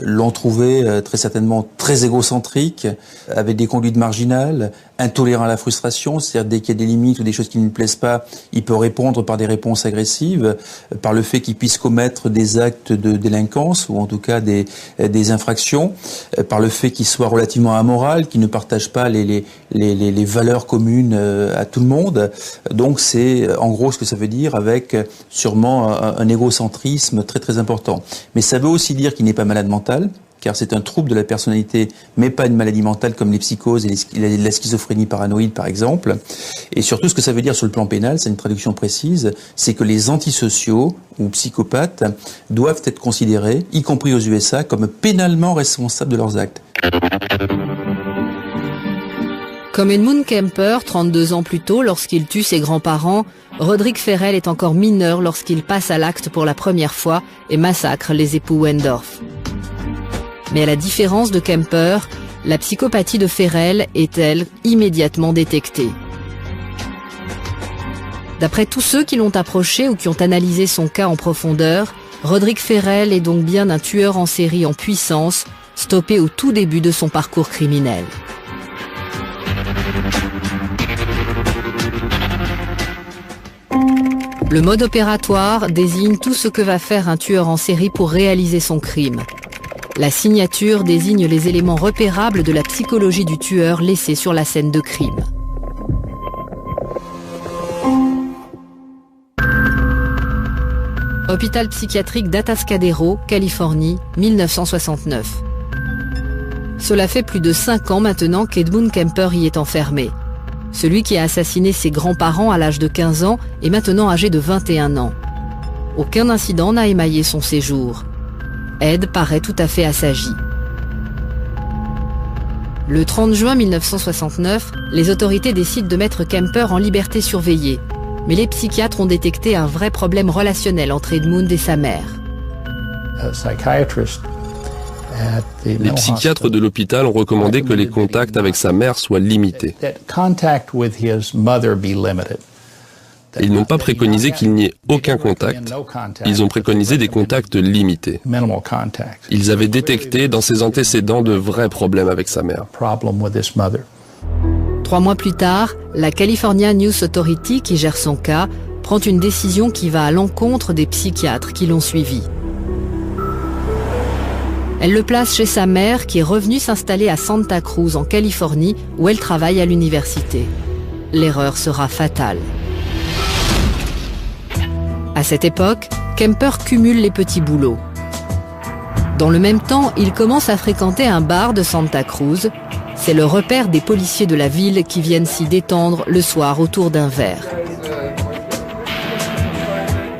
l'ont trouvé très certainement très égocentrique, avec des conduites marginales, intolérant à la frustration, c'est-à-dire dès qu'il y a des limites ou des choses qui ne lui plaisent pas, il peut répondre par des réponses agressives, par le fait qu'il puisse commettre des actes de délinquance ou en tout cas des infractions, par le fait qu'il soit relativement amoral, qu'il ne partage pas les valeurs communes à tout le monde. Donc c'est en gros ce que ça veut dire, avec sûrement un égocentrisme très très important. Mais ça veut aussi dire qu'il n'est pas malade mental, car c'est un trouble de la personnalité, mais pas une maladie mentale comme les psychoses et la schizophrénie paranoïde par exemple. Et surtout ce que ça veut dire sur le plan pénal, c'est une traduction précise, c'est que les antisociaux ou psychopathes doivent être considérés, y compris aux USA, comme pénalement responsables de leurs actes. Comme Edmund Kemper, 32 ans plus tôt, lorsqu'il tue ses grands-parents, Roderick Ferrell est encore mineur lorsqu'il passe à l'acte pour la première fois et massacre les époux Wendorf. Mais à la différence de Kemper, la psychopathie de Ferrell est, elle, immédiatement détectée. D'après tous ceux qui l'ont approché ou qui ont analysé son cas en profondeur, Roderick Ferrell est donc bien un tueur en série en puissance, stoppé au tout début de son parcours criminel. Le mode opératoire désigne tout ce que va faire un tueur en série pour réaliser son crime. La signature désigne les éléments repérables de la psychologie du tueur laissés sur la scène de crime. Hôpital psychiatrique d'Atascadero, Californie, 1969. Cela fait plus de 5 ans maintenant qu'Edmund Kemper y est enfermé. Celui qui a assassiné ses grands-parents à l'âge de 15 ans est maintenant âgé de 21 ans. Aucun incident n'a émaillé son séjour. Ed paraît tout à fait assagi. Le 30 juin 1969, les autorités décident de mettre Kemper en liberté surveillée. Mais les psychiatres ont détecté un vrai problème relationnel entre Edmund et sa mère. Les psychiatres de l'hôpital ont recommandé que les contacts avec sa mère soient limités. Ils n'ont pas préconisé qu'il n'y ait aucun contact, ils ont préconisé des contacts limités. Ils avaient détecté dans ses antécédents de vrais problèmes avec sa mère. 3 mois plus tard, la California News Authority, qui gère son cas, prend une décision qui va à l'encontre des psychiatres qui l'ont suivi. Elle le place chez sa mère, qui est revenue s'installer à Santa Cruz, en Californie, où elle travaille à l'université. L'erreur sera fatale. À cette époque, Kemper cumule les petits boulots. Dans le même temps, il commence à fréquenter un bar de Santa Cruz. C'est le repère des policiers de la ville qui viennent s'y détendre le soir autour d'un verre.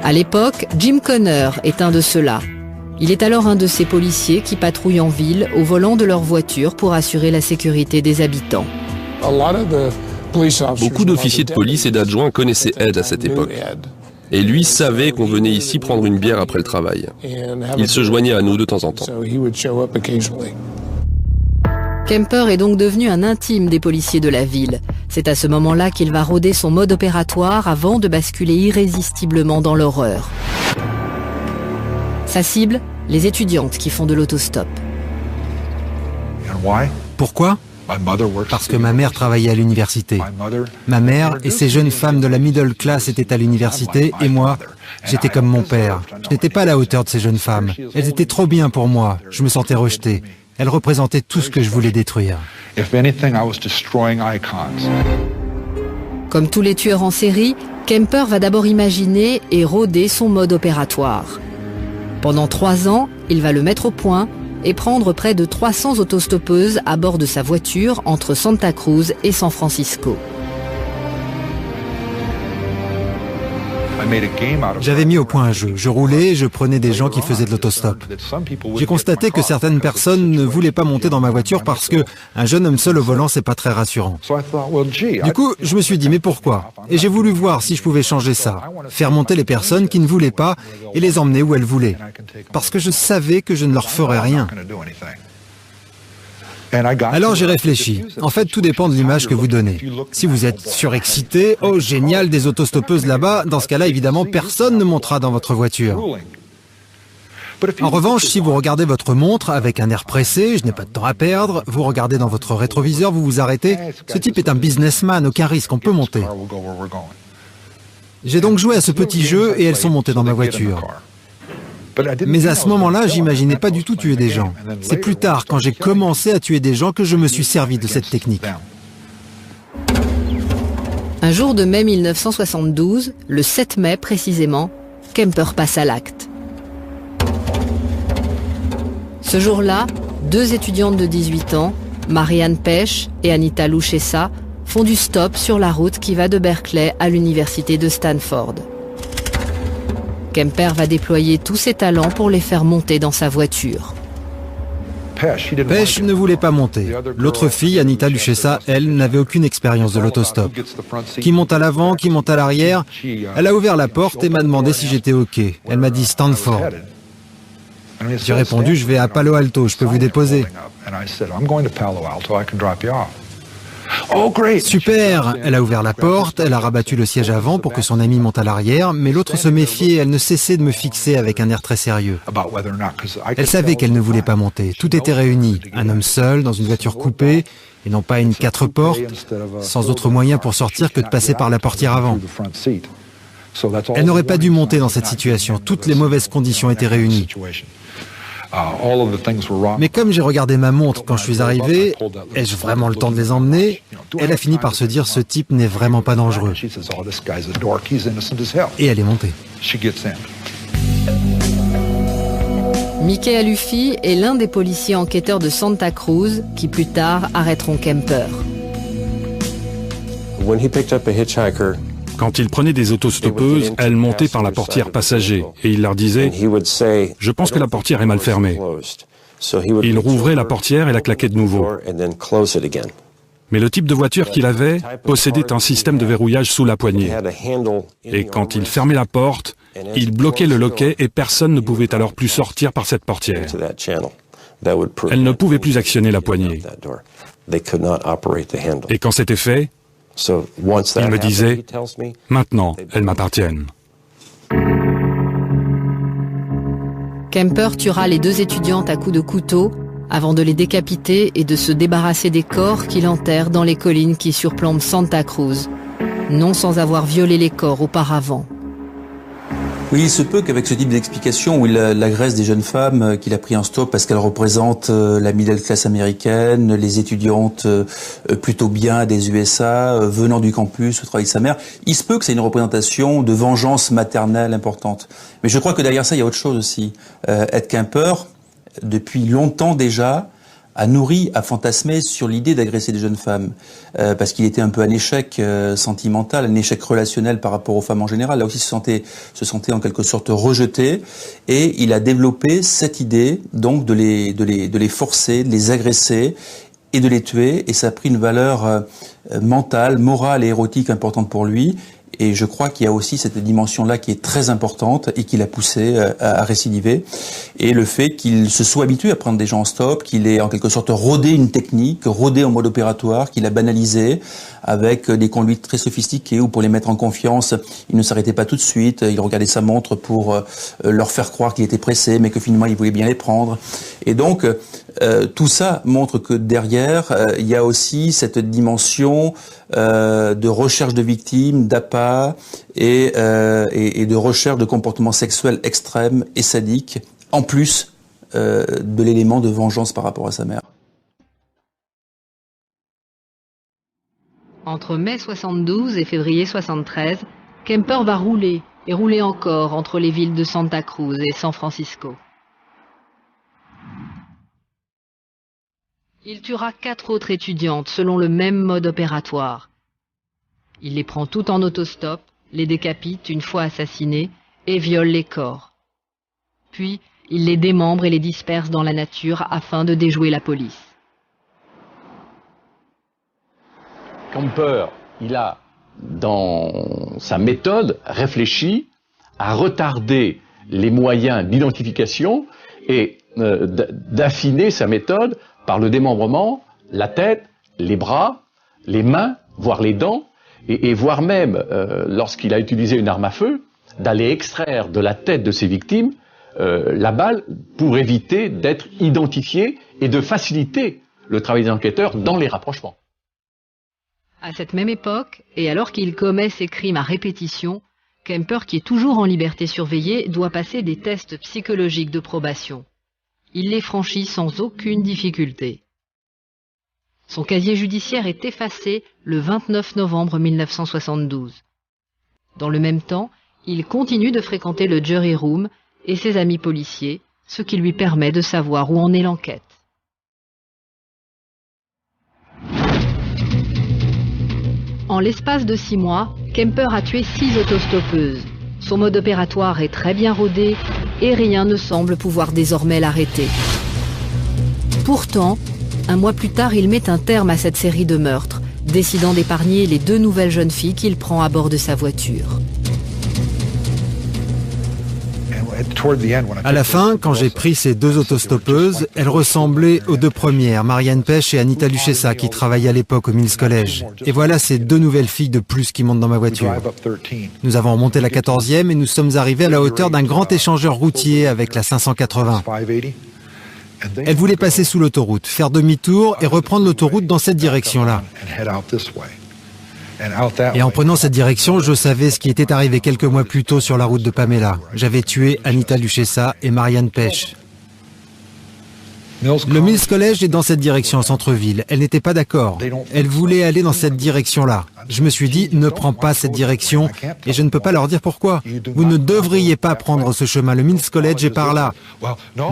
À l'époque, Jim Conner est un de ceux-là. Il est alors un de ces policiers qui patrouillent en ville au volant de leur voiture pour assurer la sécurité des habitants. Beaucoup d'officiers de police et d'adjoints connaissaient Ed à cette époque. Et lui savait qu'on venait ici prendre une bière après le travail. Il se joignait à nous de temps en temps. Kemper est donc devenu un intime des policiers de la ville. C'est à ce moment-là qu'il va rôder son mode opératoire avant de basculer irrésistiblement dans l'horreur. Sa cible, les étudiantes qui font de l'autostop. Pourquoi ? Parce que ma mère travaillait à l'université. Ma mère et ces jeunes femmes de la middle class étaient à l'université et moi, j'étais comme mon père. Je n'étais pas à la hauteur de ces jeunes femmes. Elles étaient trop bien pour moi. Je me sentais rejeté. Elles représentaient tout ce que je voulais détruire. Comme tous les tueurs en série, Kemper va d'abord imaginer et rôder son mode opératoire. Pendant 3 ans, il va le mettre au point et prendre près de 300 autostoppeuses à bord de sa voiture entre Santa Cruz et San Francisco. J'avais mis au point un jeu. Je roulais et je prenais des gens qui faisaient de l'autostop. J'ai constaté que certaines personnes ne voulaient pas monter dans ma voiture parce que un jeune homme seul au volant, c'est pas très rassurant. Du coup, je me suis dit, mais pourquoi? Et j'ai voulu voir si je pouvais changer ça. Faire monter les personnes qui ne voulaient pas et les emmener où elles voulaient. Parce que je savais que je ne leur ferais rien. Alors j'ai réfléchi. En fait, tout dépend de l'image que vous donnez. Si vous êtes surexcité, oh génial, des autostoppeuses là-bas, dans ce cas-là, évidemment, personne ne montera dans votre voiture. En revanche, si vous regardez votre montre avec un air pressé, je n'ai pas de temps à perdre, vous regardez dans votre rétroviseur, vous vous arrêtez, ce type est un businessman, aucun risque, on peut monter. J'ai donc joué à ce petit jeu et elles sont montées dans ma voiture. Mais à ce moment-là, j'imaginais pas du tout tuer des gens. C'est plus tard, quand j'ai commencé à tuer des gens, que je me suis servi de cette technique. Un jour de mai 1972, le 7 mai précisément, Kemper passe à l'acte. Ce jour-là, 2 étudiantes de 18 ans, Marianne Pêche et Anita Luchessa, font du stop sur la route qui va de Berkeley à l'université de Stanford. Kemper va déployer tous ses talents pour les faire monter dans sa voiture. Pêche ne voulait pas monter. L'autre fille, Anita Luchessa, elle, n'avait aucune expérience de l'autostop. Qui monte à l'avant, qui monte à l'arrière. Elle a ouvert la porte et m'a demandé si j'étais OK. Elle m'a dit Stanford. J'ai répondu, je vais à Palo Alto, je peux vous déposer. Super! Elle a ouvert la porte, elle a rabattu le siège avant pour que son amie monte à l'arrière, mais l'autre se méfiait, elle ne cessait de me fixer avec un air très sérieux. Elle savait qu'elle ne voulait pas monter, tout était réuni. Un homme seul, dans une voiture coupée, et non pas une 4 portes, sans autre moyen pour sortir que de passer par la portière avant. Elle n'aurait pas dû monter dans cette situation, toutes les mauvaises conditions étaient réunies. Mais comme j'ai regardé ma montre quand je suis arrivé, ai-je vraiment le temps de les emmener? Elle a fini par se dire, ce type n'est vraiment pas dangereux. Et elle est montée. Mickey Aluffi est l'un des policiers enquêteurs de Santa Cruz qui plus tard arrêteront Kemper. Quand il prenait des autostoppeuses, elles montaient par la portière passager et il leur disait « Je pense que la portière est mal fermée ». Il rouvrait la portière et la claquait de nouveau. Mais le type de voiture qu'il avait possédait un système de verrouillage sous la poignée. Et quand il fermait la porte, il bloquait le loquet et personne ne pouvait alors plus sortir par cette portière. Elle ne pouvait plus actionner la poignée. Et quand c'était fait, il me disait « Maintenant, elles m'appartiennent ». Kemper tuera les 2 étudiantes à coups de couteau avant de les décapiter et de se débarrasser des corps qu'il enterre dans les collines qui surplombent Santa Cruz, non sans avoir violé les corps auparavant. Oui, il se peut qu'avec ce type d'explication où il agresse des jeunes femmes qu'il a pris en stop parce qu'elles représentent la middle class américaine, les étudiantes plutôt bien des USA, venant du campus, au travail de sa mère, il se peut que c'est une représentation de vengeance maternelle importante. Mais je crois que derrière ça, il y a autre chose aussi. Ed Kemper, depuis longtemps déjà, a nourri, a fantasmé sur l'idée d'agresser des jeunes femmes, parce qu'il était un peu un échec sentimental, un échec relationnel par rapport aux femmes en général. Là aussi, se sentait en quelque sorte rejeté, et il a développé cette idée donc de les forcer, de les agresser et de les tuer, et ça a pris une valeur mentale, morale et érotique importante pour lui. Et je crois qu'il y a aussi cette dimension-là qui est très importante et qui l'a poussé à récidiver. Et le fait qu'il se soit habitué à prendre des gens en stop, qu'il ait en quelque sorte rodé une technique, rodé en mode opératoire, qu'il a banalisé avec des conduites très sophistiquées où pour les mettre en confiance, il ne s'arrêtait pas tout de suite, il regardait sa montre pour leur faire croire qu'il était pressé, mais que finalement il voulait bien les prendre. Et donc, tout ça montre que derrière, il y a aussi cette dimension de recherche de victimes, d'appât et de recherche de comportements sexuels extrêmes et sadiques, en plus de l'élément de vengeance par rapport à sa mère. Entre mai 72 et février 73, Kemper va rouler et rouler encore entre les villes de Santa Cruz et San Francisco. Il tuera 4 autres étudiantes selon le même mode opératoire. Il les prend toutes en autostop, les décapite une fois assassinées et viole les corps. Puis, il les démembre et les disperse dans la nature afin de déjouer la police. Kemper, il a, dans sa méthode, réfléchi à retarder les moyens d'identification et d'affiner sa méthode par le démembrement, la tête, les bras, les mains, voire les dents, et voire même, lorsqu'il a utilisé une arme à feu, d'aller extraire de la tête de ses victimes la balle pour éviter d'être identifié et de faciliter le travail des enquêteurs dans les rapprochements. À cette même époque, et alors qu'il commet ses crimes à répétition, Kemper, qui est toujours en liberté surveillée, doit passer des tests psychologiques de probation. Il les franchit sans aucune difficulté. Son casier judiciaire est effacé le 29 novembre 1972. Dans le même temps, il continue de fréquenter le jury room et ses amis policiers, ce qui lui permet de savoir où en est l'enquête. En l'espace de 6 mois, Kemper a tué 6 autostoppeuses. Son mode opératoire est très bien rodé et rien ne semble pouvoir désormais l'arrêter. Pourtant, un mois plus tard, il met un terme à cette série de meurtres, décidant d'épargner les 2 nouvelles jeunes filles qu'il prend à bord de sa voiture. À la fin, quand j'ai pris ces 2 autostoppeuses, elles ressemblaient aux 2 premières, Marianne Pêche et Anita Luchessa, qui travaillaient à l'époque au Mills College. Et voilà ces 2 nouvelles filles de plus qui montent dans ma voiture. Nous avons remonté la 14e et nous sommes arrivés à la hauteur d'un grand échangeur routier avec la 580. Elles voulaient passer sous l'autoroute, faire demi-tour et reprendre l'autoroute dans cette direction-là. Et en prenant cette direction, je savais ce qui était arrivé quelques mois plus tôt sur la route de Pamela. J'avais tué Anita Luchessa et Marianne Pêche. Le Mills College est dans cette direction en centre-ville. Elles n'étaient pas d'accord. Elles voulaient aller dans cette direction-là. Je me suis dit, ne prends pas cette direction, et je ne peux pas leur dire pourquoi. Vous ne devriez pas prendre ce chemin. Le Mills College est par là.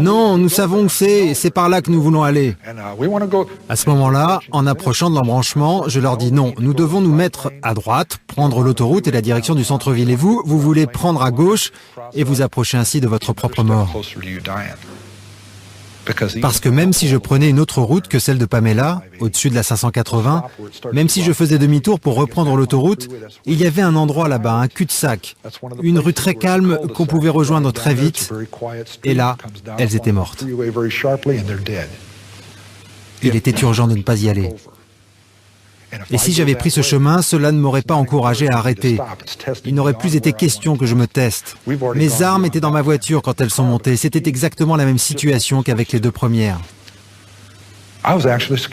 Non, nous savons que c'est par là que nous voulons aller. À ce moment-là, en approchant de l'embranchement, je leur dis non, nous devons nous mettre à droite, prendre l'autoroute et la direction du centre-ville. Et vous voulez prendre à gauche et vous approcher ainsi de votre propre mort. Parce que même si je prenais une autre route que celle de Pamela, au-dessus de la 580, même si je faisais demi-tour pour reprendre l'autoroute, il y avait un endroit là-bas, un cul-de-sac, une rue très calme qu'on pouvait rejoindre très vite, et là, elles étaient mortes. Il était urgent de ne pas y aller. Et si j'avais pris ce chemin, cela ne m'aurait pas encouragé à arrêter. Il n'aurait plus été question que je me teste. Mes armes étaient dans ma voiture quand elles sont montées. C'était exactement la même situation qu'avec les deux premières.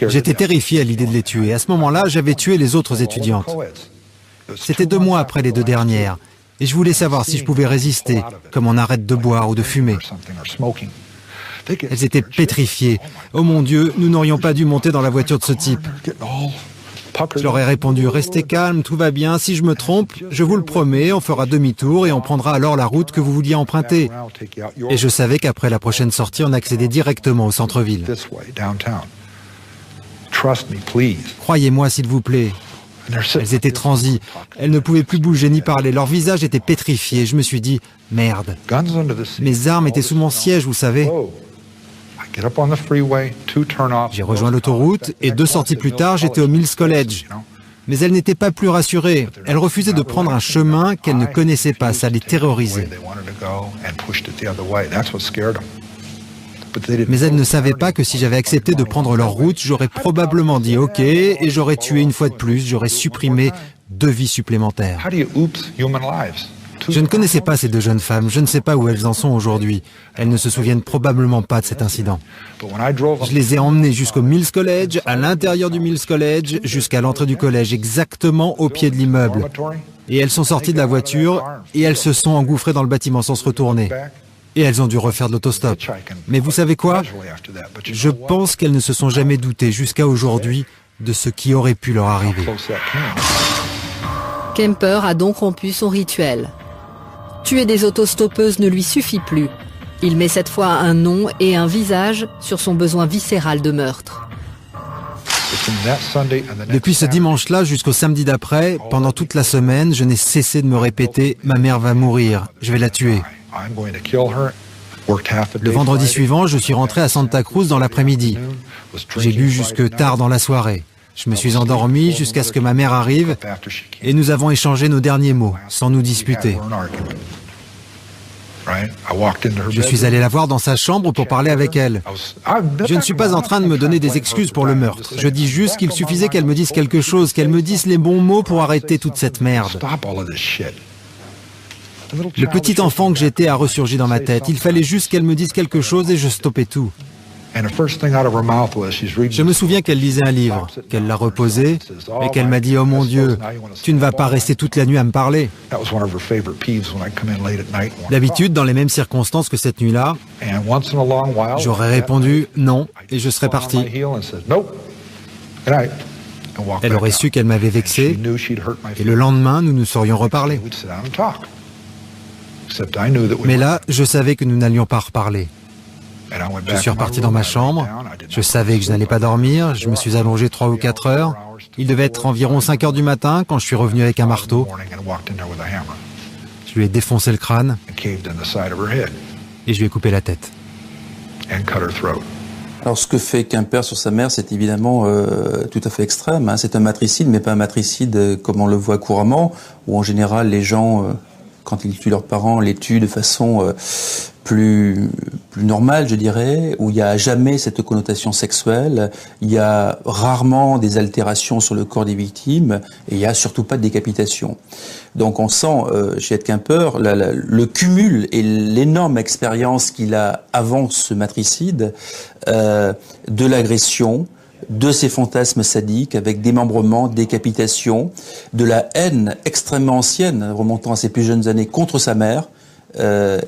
J'étais terrifié à l'idée de les tuer. À ce moment-là, j'avais tué les autres étudiantes. C'était 2 mois après les deux dernières. Et je voulais savoir si je pouvais résister, comme on arrête de boire ou de fumer. Elles étaient pétrifiées. Oh mon Dieu, nous n'aurions pas dû monter dans la voiture de ce type. Je leur ai répondu, restez calme, tout va bien, si je me trompe, je vous le promets, on fera demi-tour et on prendra alors la route que vous vouliez emprunter. Et je savais qu'après la prochaine sortie, on accédait directement au centre-ville. Croyez-moi, s'il vous plaît. Elles étaient transies, elles ne pouvaient plus bouger ni parler, leur visage était pétrifié. Je me suis dit, merde, mes armes étaient sous mon siège, vous savez. J'ai rejoint l'autoroute et 2 sorties plus tard, j'étais au Mills College. Mais elles n'étaient pas plus rassurées. Elles refusaient de prendre un chemin qu'elles ne connaissaient pas. Ça les terrorisait. Mais elles ne savaient pas que si j'avais accepté de prendre leur route, j'aurais probablement dit OK et j'aurais tué une fois de plus. J'aurais supprimé 2 vies supplémentaires. Je ne connaissais pas ces 2 jeunes femmes, je ne sais pas où elles en sont aujourd'hui. Elles ne se souviennent probablement pas de cet incident. Je les ai emmenées jusqu'au Mills College, à l'intérieur du Mills College, jusqu'à l'entrée du collège, exactement au pied de l'immeuble. Et elles sont sorties de la voiture et elles se sont engouffrées dans le bâtiment sans se retourner. Et elles ont dû refaire de l'autostop. Mais vous savez quoi? Je pense qu'elles ne se sont jamais doutées jusqu'à aujourd'hui de ce qui aurait pu leur arriver. Kemper a donc rompu son rituel. Tuer des autostoppeuses ne lui suffit plus. Il met cette fois un nom et un visage sur son besoin viscéral de meurtre. Depuis ce dimanche-là jusqu'au samedi d'après, pendant toute la semaine, je n'ai cessé de me répéter « Ma mère va mourir, je vais la tuer ». Le vendredi suivant, je suis rentré à Santa Cruz dans l'après-midi. J'ai bu jusque tard dans la soirée. Je me suis endormi jusqu'à ce que ma mère arrive et nous avons échangé nos derniers mots, sans nous disputer. Je suis allé la voir dans sa chambre pour parler avec elle. Je ne suis pas en train de me donner des excuses pour le meurtre. Je dis juste qu'il suffisait qu'elle me dise quelque chose, qu'elle me dise les bons mots pour arrêter toute cette merde. Le petit enfant que j'étais a ressurgi dans ma tête. Il fallait juste qu'elle me dise quelque chose et je stoppais tout. Je me souviens qu'elle lisait un livre, qu'elle l'a reposé et qu'elle m'a dit « Oh mon Dieu, tu ne vas pas rester toute la nuit à me parler ». D'habitude, dans les mêmes circonstances que cette nuit-là, j'aurais répondu « Non » et je serais parti. Elle aurait su qu'elle m'avait vexé et le lendemain, nous nous serions reparlé. Mais là, je savais que nous n'allions pas reparler. Je suis reparti dans ma chambre, je savais que je n'allais pas dormir, je me suis allongé 3 ou 4 heures. Il devait être environ 5 heures du matin quand je suis revenu avec un marteau. Je lui ai défoncé le crâne et je lui ai coupé la tête. Alors ce que fait Kemper sur sa mère, c'est évidemment tout à fait extrême. Hein. C'est un matricide, mais pas un matricide comme on le voit couramment, où en général les gens, quand ils tuent leurs parents, les tuent de façon plus normale, je dirais, où il n'y a jamais cette connotation sexuelle, il y a rarement des altérations sur le corps des victimes, et il n'y a surtout pas de décapitation. Donc on sent chez Ed Kemper le cumul et l'énorme expérience qu'il a avant ce matricide, de l'agression, de ses fantasmes sadiques avec démembrement, décapitation, de la haine extrêmement ancienne, remontant à ses plus jeunes années, contre sa mère,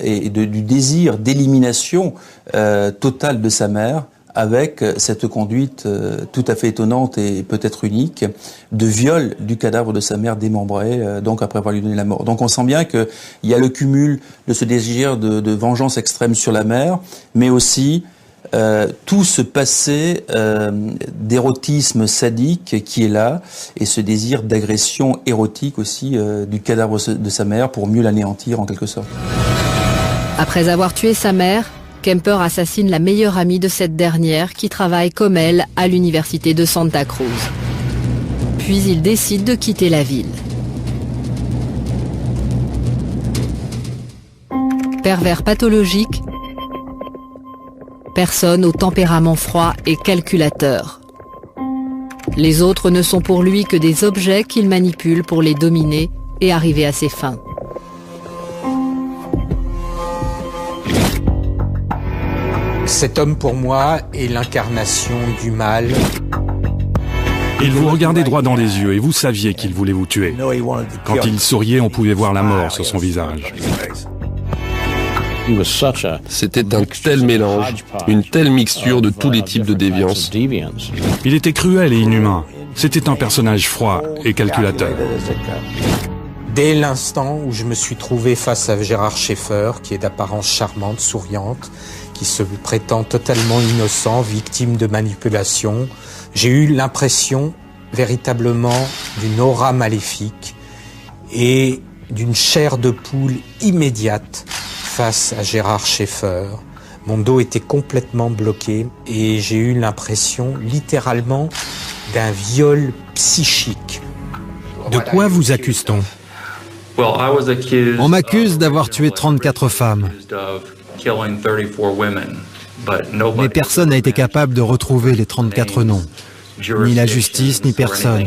et du désir d'élimination totale de sa mère, avec cette conduite tout à fait étonnante et peut-être unique de viol du cadavre de sa mère démembré, donc après avoir lui donné la mort. Donc on sent bien qu'il y a le cumul de ce désir de vengeance extrême sur la mère, mais aussi tout ce passé d'érotisme sadique qui est là, et ce désir d'agression érotique aussi du cadavre de sa mère pour mieux l'anéantir en quelque sorte. Après avoir tué sa mère, Kemper assassine la meilleure amie de cette dernière qui travaille comme elle à l'université de Santa Cruz. Puis il décide de quitter la ville. Pervers pathologique, personne au tempérament froid et calculateur. Les autres ne sont pour lui que des objets qu'il manipule pour les dominer et arriver à ses fins. Cet homme pour moi est l'incarnation du mal. Il vous regardait droit dans les yeux et vous saviez qu'il voulait vous tuer. Quand il souriait, on pouvait voir la mort sur son visage. C'était un tel mélange, une telle mixture de tous les types de déviance. Il était cruel et inhumain. C'était un personnage froid et calculateur. Dès l'instant où je me suis trouvé face à Gérard Schaeffer, qui est d'apparence charmante, souriante, qui se prétend totalement innocent, victime de manipulation, j'ai eu l'impression véritablement d'une aura maléfique et d'une chair de poule immédiate face à Gérard Schaeffer. Mon dos était complètement bloqué et j'ai eu l'impression littéralement d'un viol psychique. De quoi vous accuse-t-on ? On m'accuse d'avoir tué 34 femmes. Mais personne n'a été capable de retrouver les 34 noms. Ni la justice, ni personne.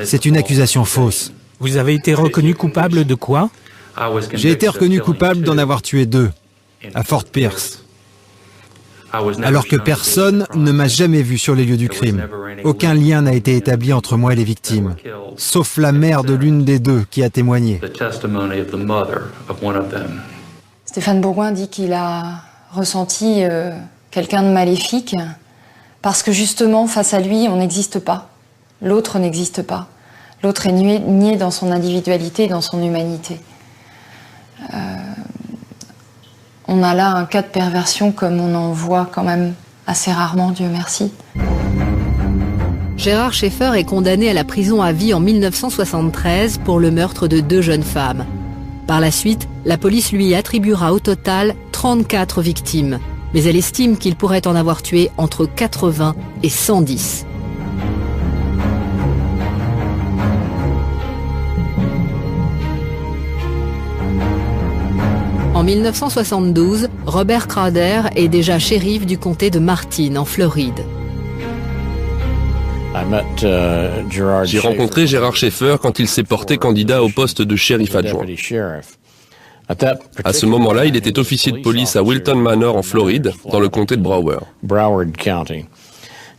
C'est une accusation fausse. Vous avez été reconnu coupable de quoi ? J'ai été reconnu coupable d'en avoir tué 2, à Fort Pierce. Alors que personne ne m'a jamais vu sur les lieux du crime. Aucun lien n'a été établi entre moi et les victimes, sauf la mère de l'une des 2 qui a témoigné. Stéphane Bourgoin dit qu'il a ressenti quelqu'un de maléfique parce que justement, face à lui, on n'existe pas. L'autre n'existe pas. L'autre est nié dans son individualité, dans son humanité. On a là un cas de perversion comme on en voit quand même assez rarement, Dieu merci. Gérard Schaeffer est condamné à la prison à vie en 1973 pour le meurtre de 2 jeunes femmes. Par la suite, la police lui attribuera au total 34 victimes, mais elle estime qu'il pourrait en avoir tué entre 80 et 110. En 1972, Robert Crowder est déjà shérif du comté de Martin, en Floride. J'ai rencontré Gérard Schaeffer quand il s'est porté candidat au poste de shérif adjoint. À ce moment-là, il était officier de police à Wilton Manor en Floride, dans le comté de Broward.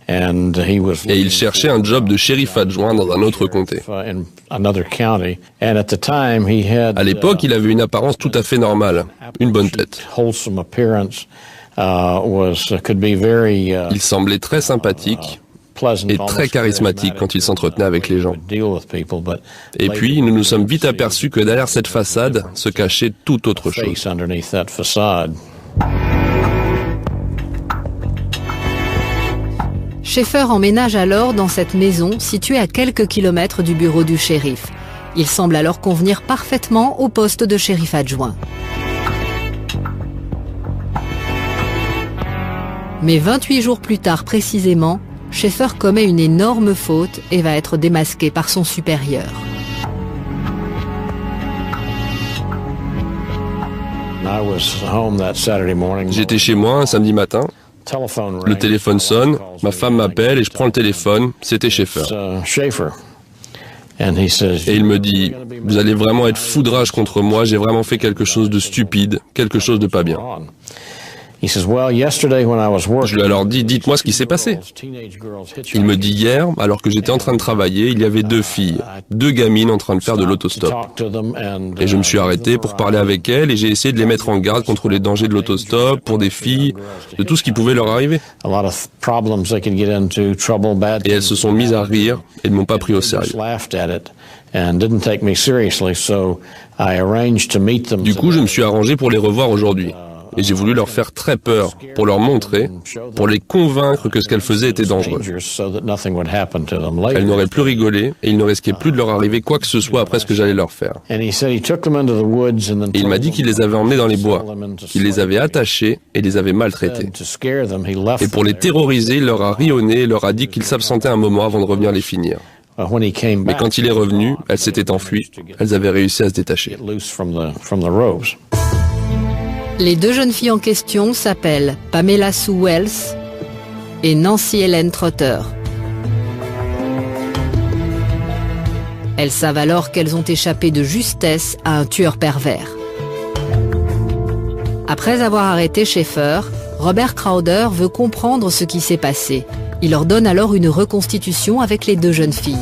Et il cherchait un job de shérif adjoint dans un autre comté. À l'époque, il avait une apparence tout à fait normale, une bonne tête. Il semblait très sympathique et très charismatique quand il s'entretenait avec les gens. Et puis, nous nous sommes vite aperçus que derrière cette façade se cachait tout autre chose. Schaeffer emménage alors dans cette maison située à quelques kilomètres du bureau du shérif. Il semble alors convenir parfaitement au poste de shérif adjoint. Mais 28 jours plus tard précisément, Schaeffer commet une énorme faute et va être démasqué par son supérieur. J'étais chez moi un samedi matin. Le téléphone sonne, ma femme m'appelle et je prends le téléphone, c'était Schaeffer. Et il me dit, vous allez vraiment être fou de rage contre moi, j'ai vraiment fait quelque chose de stupide, quelque chose de pas bien. Je lui ai alors dit, dites-moi ce qui s'est passé. Il me dit, hier, alors que j'étais en train de travailler, il y avait 2 filles, 2 gamines en train de faire de l'autostop. Et je me suis arrêté pour parler avec elles et j'ai essayé de les mettre en garde contre les dangers de l'autostop, pour des filles, de tout ce qui pouvait leur arriver. Et elles se sont mises à rire et ne m'ont pas pris au sérieux. Du coup, je me suis arrangé pour les revoir aujourd'hui. et j'ai voulu leur faire très peur, pour leur montrer, pour les convaincre que ce qu'elles faisaient était dangereux. Elles n'auraient plus rigolé et il ne risquait plus de leur arriver quoi que ce soit après ce que j'allais leur faire. Et il m'a dit qu'il les avait emmenés dans les bois, qu'il les avait attachés et les avait maltraités. Et pour les terroriser, il leur a ri au nez et leur a dit qu'il s'absentait un moment avant de revenir les finir. Mais quand il est revenu, elles s'étaient enfuies. Elles avaient réussi à se détacher. Les deux jeunes filles en question s'appellent Pamela Sue Wells et Nancy Ellen Trotter. Elles savent alors qu'elles ont échappé de justesse à un tueur pervers. Après avoir arrêté Schaeffer, Robert Crowder veut comprendre ce qui s'est passé. Il leur donne alors une reconstitution avec les deux jeunes filles.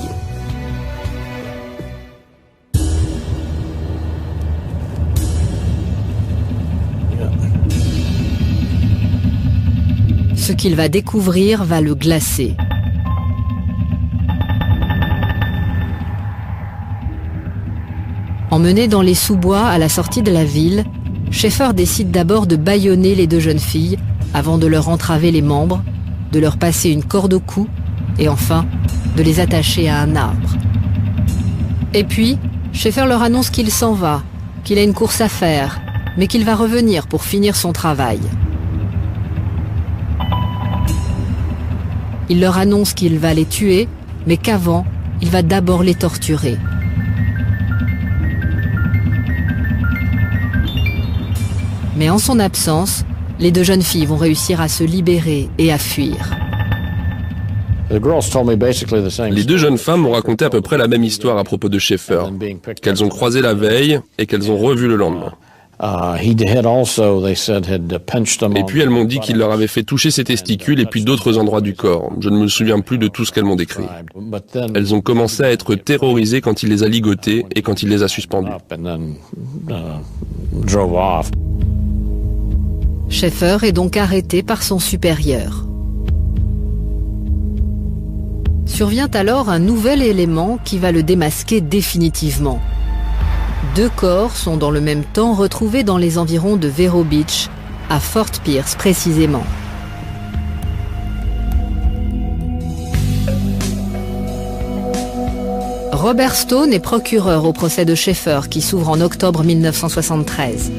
Ce qu'il va découvrir va le glacer. Emmenés dans les sous-bois à la sortie de la ville, Schaeffer décide d'abord de bâillonner les deux jeunes filles avant de leur entraver les membres, de leur passer une corde au cou et enfin de les attacher à un arbre. Et puis, Schaeffer leur annonce qu'il s'en va, qu'il a une course à faire, mais qu'il va revenir pour finir son travail. Il leur annonce qu'il va les tuer, mais qu'avant, il va d'abord les torturer. Mais en son absence, les deux jeunes filles vont réussir à se libérer et à fuir. Les deux jeunes femmes m'ont raconté à peu près la même histoire à propos de Schaeffer, qu'elles ont croisé la veille et qu'elles ont revu le lendemain. Et puis elles m'ont dit qu'il leur avait fait toucher ses testicules et puis d'autres endroits du corps. Je ne me souviens plus de tout ce qu'elles m'ont décrit. Elles ont commencé à être terrorisées quand il les a ligotées et quand il les a suspendues. Schaeffer est donc arrêté par son supérieur. Survient alors un nouvel élément qui va le démasquer définitivement. Deux corps sont dans le même temps retrouvés dans les environs de Vero Beach, à Fort Pierce précisément. Robert Stone est procureur au procès de Schaeffer qui s'ouvre en octobre 1973.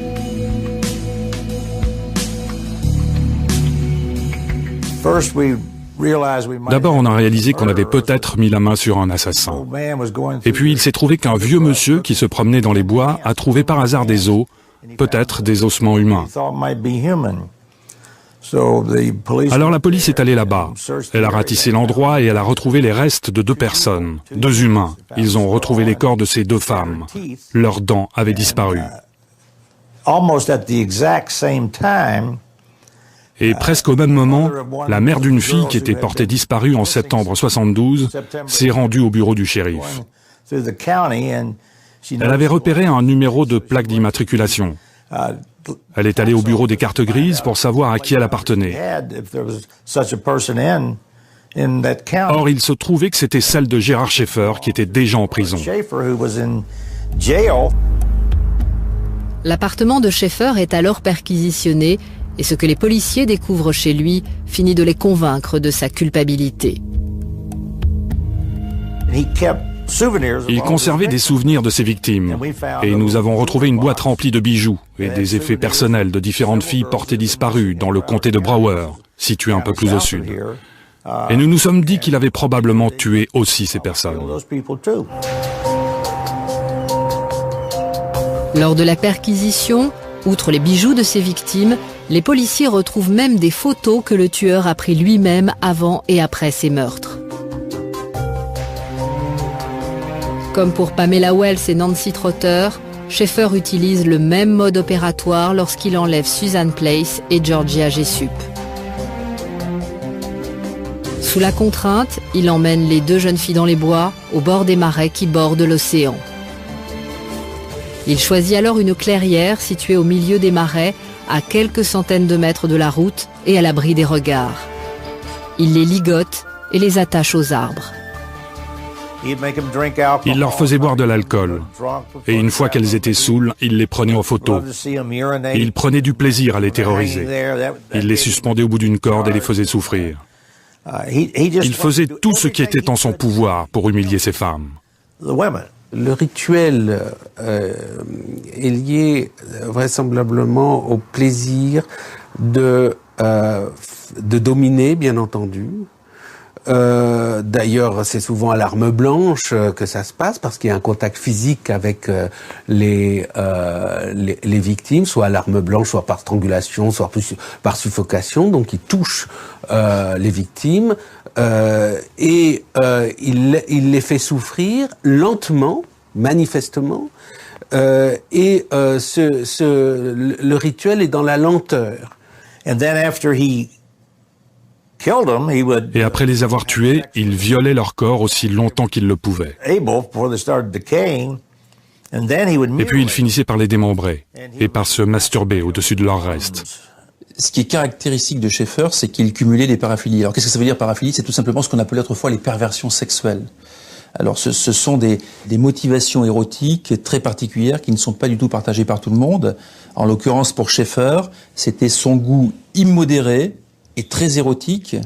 D'abord, on a réalisé qu'on avait peut-être mis la main sur un assassin. Et puis, il s'est trouvé qu'un vieux monsieur qui se promenait dans les bois a trouvé par hasard des os, peut-être des ossements humains. Alors la police est allée là-bas. Elle a ratissé l'endroit et elle a retrouvé les restes de deux personnes, deux humains. Ils ont retrouvé les corps de ces deux femmes. Leurs dents avaient disparu. Et presque au même moment, la mère d'une fille qui était portée disparue en septembre 72 s'est rendue au bureau du shérif. Elle avait repéré un numéro de plaque d'immatriculation. Elle est allée au bureau des cartes grises pour savoir à qui elle appartenait. Or, il se trouvait que c'était celle de Gérard Schaeffer qui était déjà en prison. L'appartement de Schaeffer est alors perquisitionné et ce que les policiers découvrent chez lui finit de les convaincre de sa culpabilité. Il conservait des souvenirs de ses victimes et nous avons retrouvé une boîte remplie de bijoux et des effets personnels de différentes filles portées disparues dans le comté de Broward, situé un peu plus au sud. Et nous nous sommes dit qu'il avait probablement tué aussi ces personnes. Lors de la perquisition, outre les bijoux de ses victimes, les policiers retrouvent même des photos que le tueur a prises lui-même avant et après ses meurtres. Comme pour Pamela Wells et Nancy Trotter, Schaeffer utilise le même mode opératoire lorsqu'il enlève Susan Place et Georgia Jessup. Sous la contrainte, il emmène les deux jeunes filles dans les bois, au bord des marais qui bordent l'océan. Il choisit alors une clairière située au milieu des marais, à quelques centaines de mètres de la route et à l'abri des regards. Il les ligote et les attache aux arbres. Il leur faisait boire de l'alcool. Et une fois qu'elles étaient saoules, il les prenait en photo. Et il prenait du plaisir à les terroriser. Il les suspendait au bout d'une corde et les faisait souffrir. Il faisait tout ce qui était en son pouvoir pour humilier ces femmes. Le rituel est lié vraisemblablement au plaisir de dominer, bien entendu. D'ailleurs, c'est souvent à l'arme blanche que ça se passe, parce qu'il y a un contact physique avec les victimes, soit à l'arme blanche, soit par strangulation, soit par suffocation. Donc, il touche les victimes et il les fait souffrir lentement, manifestement. Et le rituel est dans la lenteur. Et après les avoir tués, il violait leur corps aussi longtemps qu'il le pouvait. Et puis il finissait par les démembrer et par se masturber au-dessus de leurs restes. Ce qui est caractéristique de Schaeffer, c'est qu'il cumulait des paraphilies. Alors qu'est-ce que ça veut dire paraphilie? C'est tout simplement ce qu'on appelait autrefois les perversions sexuelles. Alors ce sont des motivations érotiques très particulières qui ne sont pas du tout partagées par tout le monde. En l'occurrence pour Schaeffer, c'était son goût immodéré et très érotique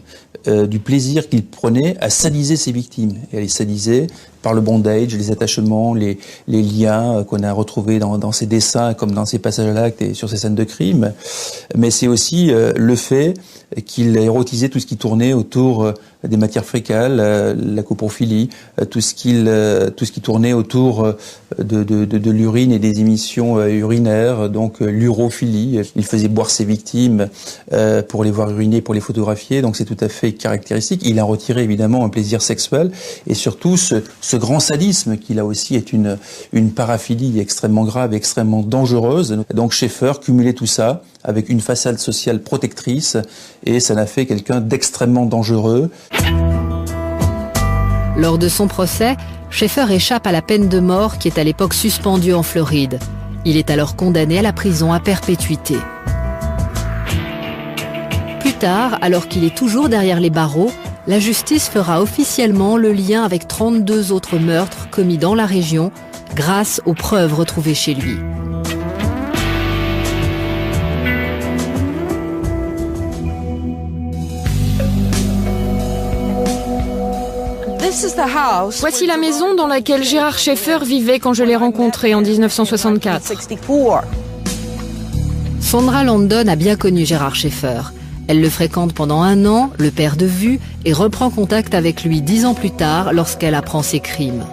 du plaisir qu'il prenait à sadiser ses victimes. Et à les sadiser par le bondage, les attachements, les liens qu'on a retrouvés dans ses dessins, comme dans ses passages à l'acte et sur ses scènes de crime. Mais c'est aussi le fait qu'il érotisait tout ce qui tournait autour des matières fécales, la coprophilie, tout ce qui tournait autour de l'urine et des émissions urinaires, donc l'urophilie. Il faisait boire ses victimes pour les voir uriner, pour les photographier, donc c'est tout à fait caractéristique. Il a retiré évidemment un plaisir sexuel et surtout ce grand sadisme qui là aussi est une paraphilie extrêmement grave et extrêmement dangereuse. Donc Schaeffer cumulait tout ça avec une façade sociale protectrice et ça n'a fait quelqu'un d'extrêmement dangereux. Lors de son procès, Schaeffer échappe à la peine de mort qui est à l'époque suspendue en Floride. Il est alors condamné à la prison à perpétuité. Plus tard, alors qu'il est toujours derrière les barreaux, la justice fera officiellement le lien avec 32 autres meurtres commis dans la région grâce aux preuves retrouvées chez lui. Voici la maison dans laquelle Gérard Schaeffer vivait quand je l'ai rencontré en 1964. Sondra Landon a bien connu Gérard Schaeffer. Elle le fréquente pendant 1 an, le perd de vue et reprend contact avec lui 10 ans plus tard lorsqu'elle apprend ses crimes.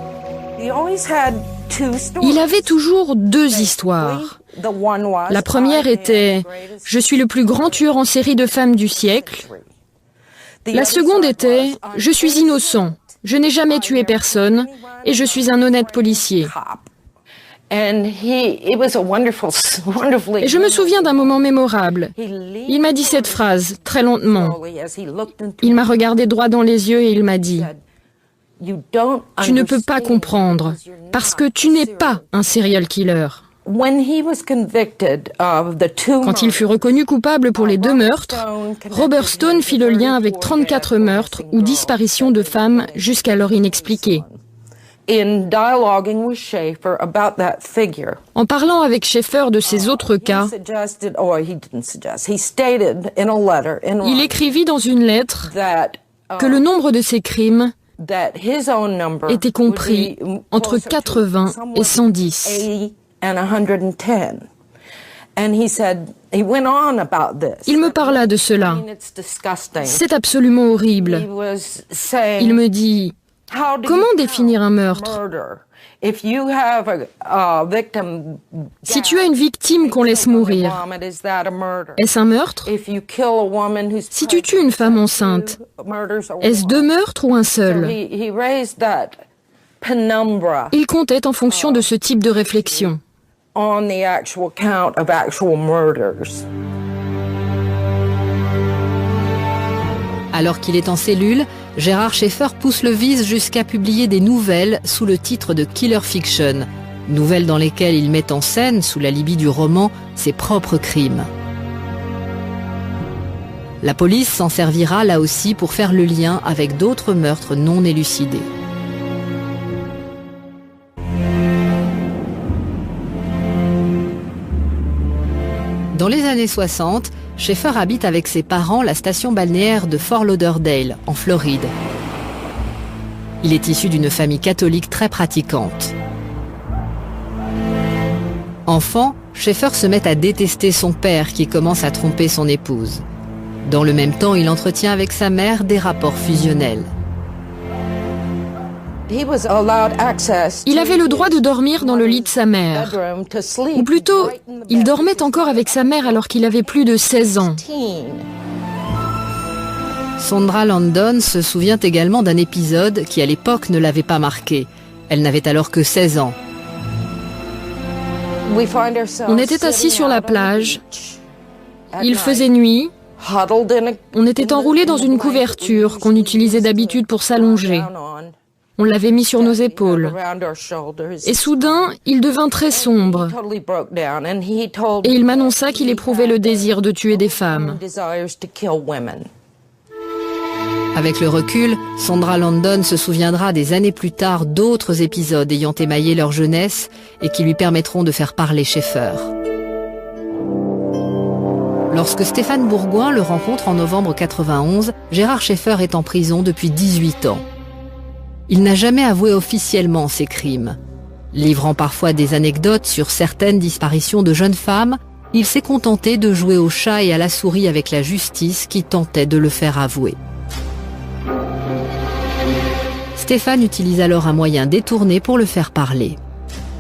Il avait toujours 2 histoires. La première était « Je suis le plus grand tueur en série de femmes du siècle ». La seconde était « Je suis innocent, je n'ai jamais tué personne et je suis un honnête policier ». Et je me souviens d'un moment mémorable. Il m'a dit cette phrase, très lentement. Il m'a regardé droit dans les yeux et il m'a dit « Tu ne peux pas comprendre, parce que tu n'es pas un serial killer ». Quand il fut reconnu coupable pour les 2 meurtres, Robert Stone fit le lien avec 34 meurtres ou disparitions de femmes jusqu'alors inexpliquées. En parlant avec Schaeffer de ces autres cas, il écrivit dans une lettre que le nombre de ses crimes était compris entre 80 et 110. Il me parla de cela. C'est absolument horrible. Il me dit, comment définir un meurtre? Si tu as une victime qu'on laisse mourir, est-ce un meurtre? Si tu tues une femme enceinte, est-ce 2 meurtres ou un seul? Il comptait en fonction de ce type de réflexion. Alors qu'il est en cellule, Gérard Schaeffer pousse le vice jusqu'à publier des nouvelles sous le titre de Killer Fiction, nouvelles dans lesquelles il met en scène, sous l'alibi du roman, ses propres crimes. La police s'en servira là aussi pour faire le lien avec d'autres meurtres non élucidés. Dans les années 60, Schaeffer habite avec ses parents la station balnéaire de Fort Lauderdale, en Floride. Il est issu d'une famille catholique très pratiquante. Enfant, Schaeffer se met à détester son père qui commence à tromper son épouse. Dans le même temps, il entretient avec sa mère des rapports fusionnels. Il avait le droit de dormir dans le lit de sa mère. Ou plutôt, il dormait encore avec sa mère alors qu'il avait plus de 16 ans. Sondra Landon se souvient également d'un épisode qui à l'époque ne l'avait pas marqué. Elle n'avait alors que 16 ans. On était assis sur la plage. Il faisait nuit. On était enroulés dans une couverture qu'on utilisait d'habitude pour s'allonger. On l'avait mis sur nos épaules. Et soudain, il devint très sombre. Et il m'annonça qu'il éprouvait le désir de tuer des femmes. Avec le recul, Sondra Landon se souviendra des années plus tard d'autres épisodes ayant émaillé leur jeunesse et qui lui permettront de faire parler Schaeffer. Lorsque Stéphane Bourgoin le rencontre en novembre 91, Gérard Schaeffer est en prison depuis 18 ans. Il n'a jamais avoué officiellement ses crimes. Livrant parfois des anecdotes sur certaines disparitions de jeunes femmes, il s'est contenté de jouer au chat et à la souris avec la justice qui tentait de le faire avouer. Stéphane utilise alors un moyen détourné pour le faire parler.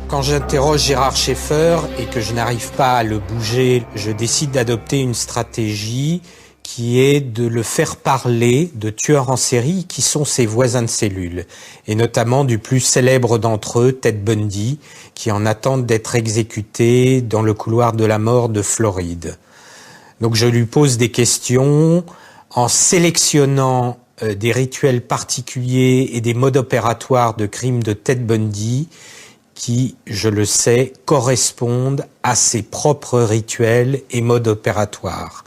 Quand j'interroge Gérard Schaeffer et que je n'arrive pas à le bouger, je décide d'adopter une stratégie qui est de le faire parler de tueurs en série qui sont ses voisins de cellule, et notamment du plus célèbre d'entre eux, Ted Bundy, qui en attend d'être exécuté dans le couloir de la mort de Floride. Donc je lui pose des questions en sélectionnant des rituels particuliers et des modes opératoires de crimes de Ted Bundy qui, je le sais, correspondent à ses propres rituels et modes opératoires.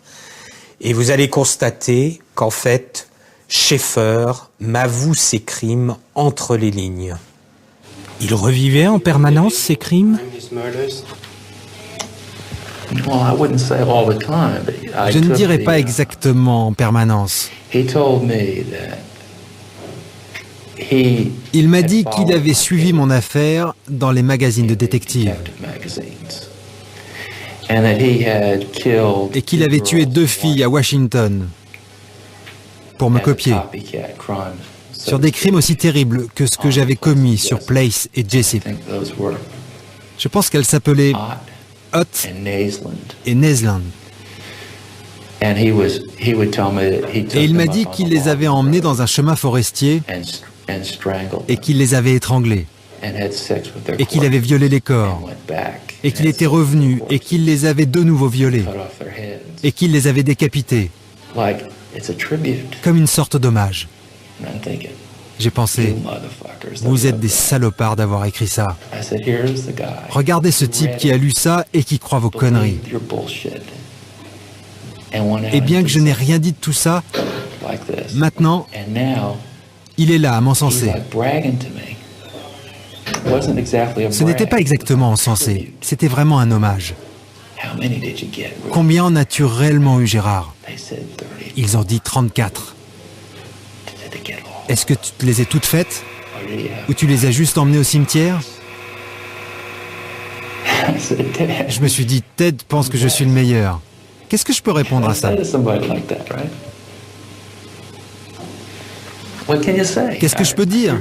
Et vous allez constater qu'en fait, Schaeffer m'avoue ses crimes entre les lignes. Il revivait en permanence ses crimes ? Je ne dirais pas exactement en permanence. Il m'a dit qu'il avait suivi mon affaire dans les magazines de détectives et qu'il avait tué 2 filles à Washington pour me copier sur des crimes aussi terribles que ce que j'avais commis sur Place et Jessup. Je pense qu'elles s'appelaient Ott et Naisland. Et il m'a dit qu'il les avait emmenées dans un chemin forestier et qu'il les avait étranglées et qu'il avait violé les corps et qu'il était revenu et qu'il les avait de nouveau violées et qu'il les avait décapitées comme une sorte d'hommage. J'ai pensé, vous êtes des salopards d'avoir écrit ça. Regardez ce type qui a lu ça et qui croit vos conneries. Et bien que je n'ai rien dit de tout ça, maintenant, il est là à m'encenser. Ce n'était pas exactement encensé, c'était vraiment un hommage. Combien en as-tu réellement eu, Gérard? Ils ont dit 34. Est-ce que tu te les as toutes faites? Ou tu les as juste emmenées au cimetière? Je me suis dit, Ted pense que je suis le meilleur. Qu'est-ce que je peux répondre à ça? Qu'est-ce que je peux dire?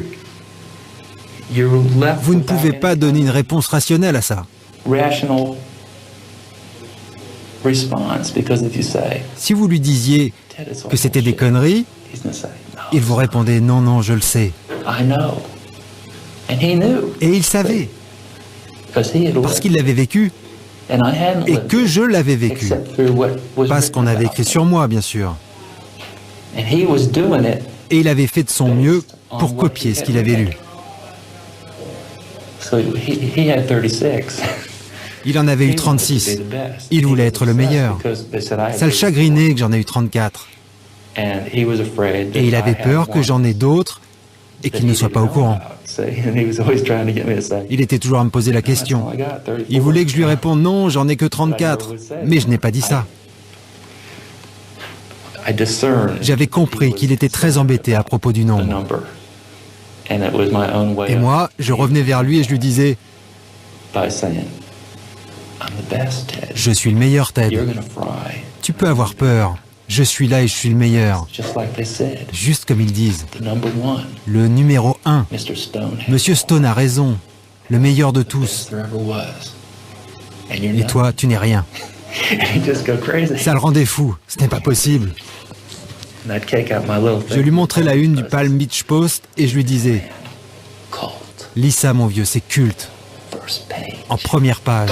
Vous ne pouvez pas donner une réponse rationnelle à ça. Si vous lui disiez que c'était des conneries, il vous répondait non, non, je le sais. Et il savait, parce qu'il l'avait vécu et que je l'avais vécu. Pas ce qu'on avait écrit sur moi, bien sûr. Et il avait fait de son mieux pour copier ce qu'il avait lu. Il en avait eu 36. Il voulait être le meilleur. Ça le chagrinait que j'en ai eu 34. Et il avait peur que j'en ai d'autres et qu'il ne soit pas au courant. Il était toujours à me poser la question. Il voulait que je lui réponde non, j'en ai que 34, mais je n'ai pas dit ça. J'avais compris qu'il était très embêté à propos du nombre. Et moi, je revenais vers lui et je lui disais « Je suis le meilleur, Ted. Tu peux avoir peur. Je suis là et je suis le meilleur. » Juste comme ils disent. Le numéro 1. Monsieur Stone a raison. Le meilleur de tous. Et toi, tu n'es rien. Ça le rendait fou. Ce n'est pas possible. Je lui montrais la une du Palm Beach Post et je lui disais « Lis ça, mon vieux, c'est culte. En première page.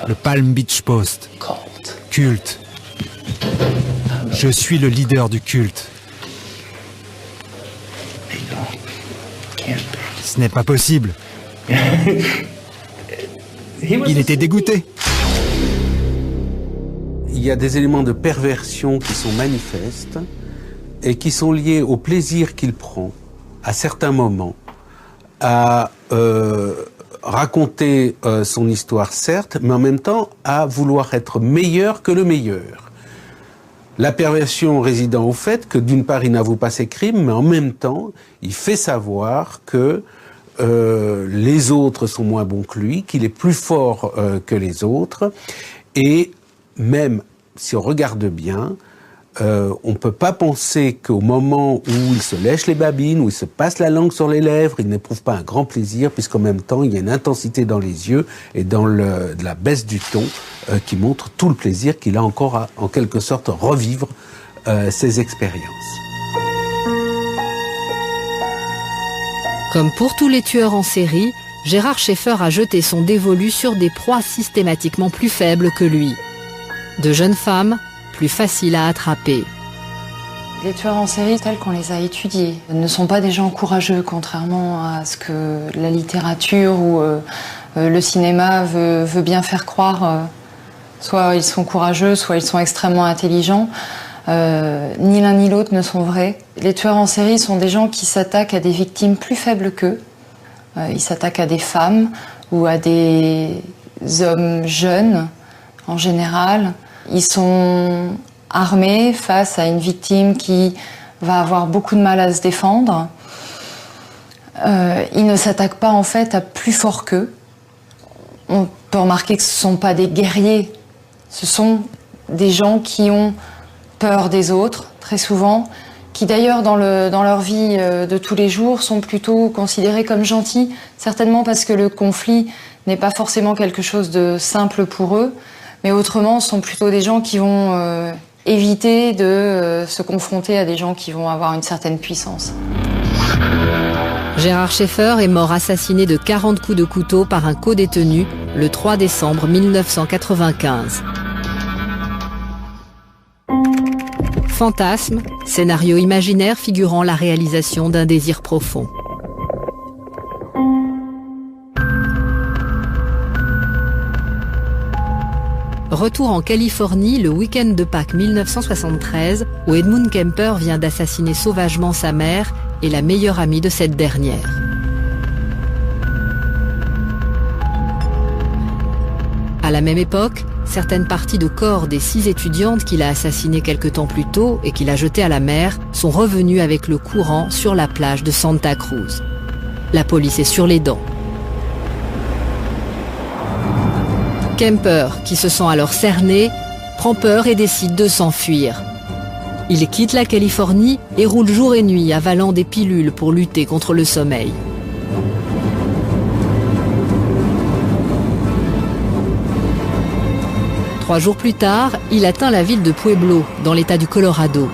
Le Palm Beach Post. Culte. Je suis le leader du culte. » Ce n'est pas possible. Il était dégoûté. Il y a des éléments de perversion qui sont manifestes et qui sont liés au plaisir qu'il prend à certains moments à raconter son histoire, certes, mais en même temps à vouloir être meilleur que le meilleur. La perversion résidant au fait que d'une part il n'avoue pas ses crimes, mais en même temps il fait savoir que les autres sont moins bons que lui, qu'il est plus fort que les autres, et même si on regarde bien, on ne peut pas penser qu'au moment où il se lèche les babines, où il se passe la langue sur les lèvres, il n'éprouve pas un grand plaisir, puisqu'en même temps, il y a une intensité dans les yeux et dans de la baisse du ton qui montre tout le plaisir qu'il a encore à, en quelque sorte, revivre ses expériences. Comme pour tous les tueurs en série, Gérard Schaeffer a jeté son dévolu sur des proies systématiquement plus faibles que lui. De jeunes femmes, plus faciles à attraper. Les tueurs en série, tels qu'on les a étudiés, ne sont pas des gens courageux, contrairement à ce que la littérature ou le cinéma veut bien faire croire. Soit ils sont courageux, soit ils sont extrêmement intelligents. Ni l'un ni l'autre ne sont vrais. Les tueurs en série sont des gens qui s'attaquent à des victimes plus faibles qu'eux. Ils s'attaquent à des femmes ou à des hommes jeunes, en général. Ils sont armés face à une victime qui va avoir beaucoup de mal à se défendre. Ils ne s'attaquent pas en fait à plus fort qu'eux. On peut remarquer que ce ne sont pas des guerriers. Ce sont des gens qui ont peur des autres, très souvent, qui d'ailleurs dans leur vie de tous les jours sont plutôt considérés comme gentils, certainement parce que le conflit n'est pas forcément quelque chose de simple pour eux, mais autrement ce sont plutôt des gens qui vont éviter de se confronter à des gens qui vont avoir une certaine puissance. Gérard Schaeffer est mort assassiné de 40 coups de couteau par un codétenu le 3 décembre 1995. Fantasme, scénario imaginaire figurant la réalisation d'un désir profond. Retour en Californie le week-end de Pâques 1973, où Edmund Kemper vient d'assassiner sauvagement sa mère et la meilleure amie de cette dernière. À la même époque, certaines parties de corps des 6 étudiantes qu'il a assassinées quelque temps plus tôt et qu'il a jetées à la mer sont revenues avec le courant sur la plage de Santa Cruz. La police est sur les dents. Kemper, qui se sent alors cerné, prend peur et décide de s'enfuir. Il quitte la Californie et roule jour et nuit avalant des pilules pour lutter contre le sommeil. Trois jours plus tard, il atteint la ville de Pueblo, dans l'état du Colorado.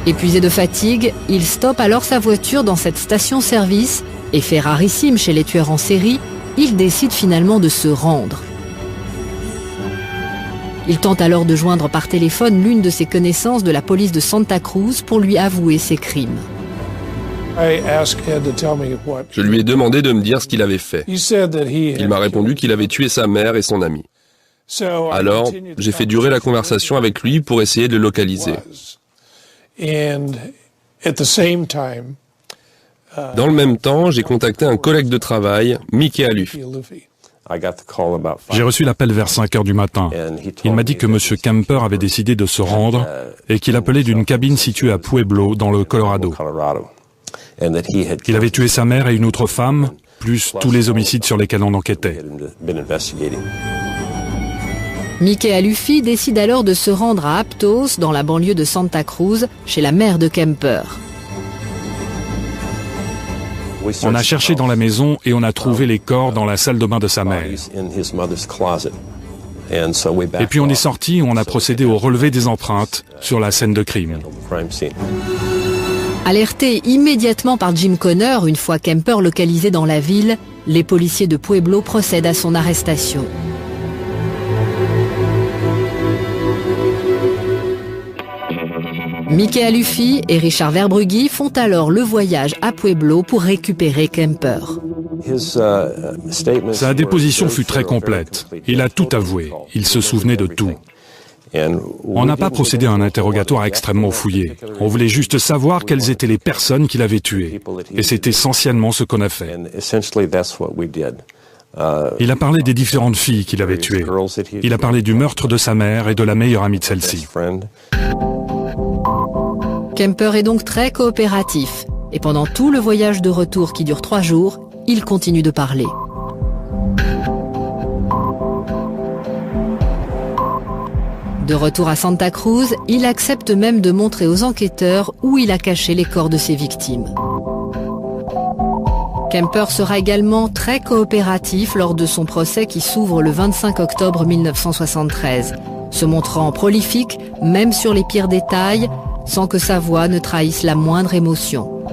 Épuisé de fatigue, il stoppe alors sa voiture dans cette station-service et fait rarissime chez les tueurs en série, il décide finalement de se rendre. Il tente alors de joindre par téléphone l'une de ses connaissances de la police de Santa Cruz pour lui avouer ses crimes. Je lui ai demandé de me dire ce qu'il avait fait. Il m'a répondu qu'il avait tué sa mère et son ami. Alors, j'ai fait durer la conversation avec lui pour essayer de le localiser. Dans le même temps, j'ai contacté un collègue de travail, Mickey Alufi. J'ai reçu l'appel vers 5 heures du matin. Il m'a dit que M. Kemper avait décidé de se rendre et qu'il appelait d'une cabine située à Pueblo, dans le Colorado. Il avait tué sa mère et une autre femme, plus tous les homicides sur lesquels on enquêtait. Mickey Alufi décide alors de se rendre à Aptos, dans la banlieue de Santa Cruz, chez la mère de Kemper. On a cherché dans la maison et on a trouvé les corps dans la salle de bain de sa mère. Et puis on est sorti et on a procédé au relevé des empreintes sur la scène de crime. Alertés immédiatement par Jim Conner, une fois Kemper localisé dans la ville, les policiers de Pueblo procèdent à son arrestation. Mickey Alufi et Richard Verbrugge font alors le voyage à Pueblo pour récupérer Kemper. Sa déposition fut très complète. Il a tout avoué. Il se souvenait de tout. On n'a pas procédé à un interrogatoire extrêmement fouillé. On voulait juste savoir quelles étaient les personnes qu'il avait tuées. Et c'est essentiellement ce qu'on a fait. Il a parlé des différentes filles qu'il avait tuées. Il a parlé du meurtre de sa mère et de la meilleure amie de celle-ci. Kemper est donc très coopératif. Et pendant tout le voyage de retour qui dure 3 jours, il continue de parler. De retour à Santa Cruz, il accepte même de montrer aux enquêteurs où il a caché les corps de ses victimes. Kemper sera également très coopératif lors de son procès qui s'ouvre le 25 octobre 1973, se montrant prolifique, même sur les pires détails, sans que sa voix ne trahisse la moindre émotion.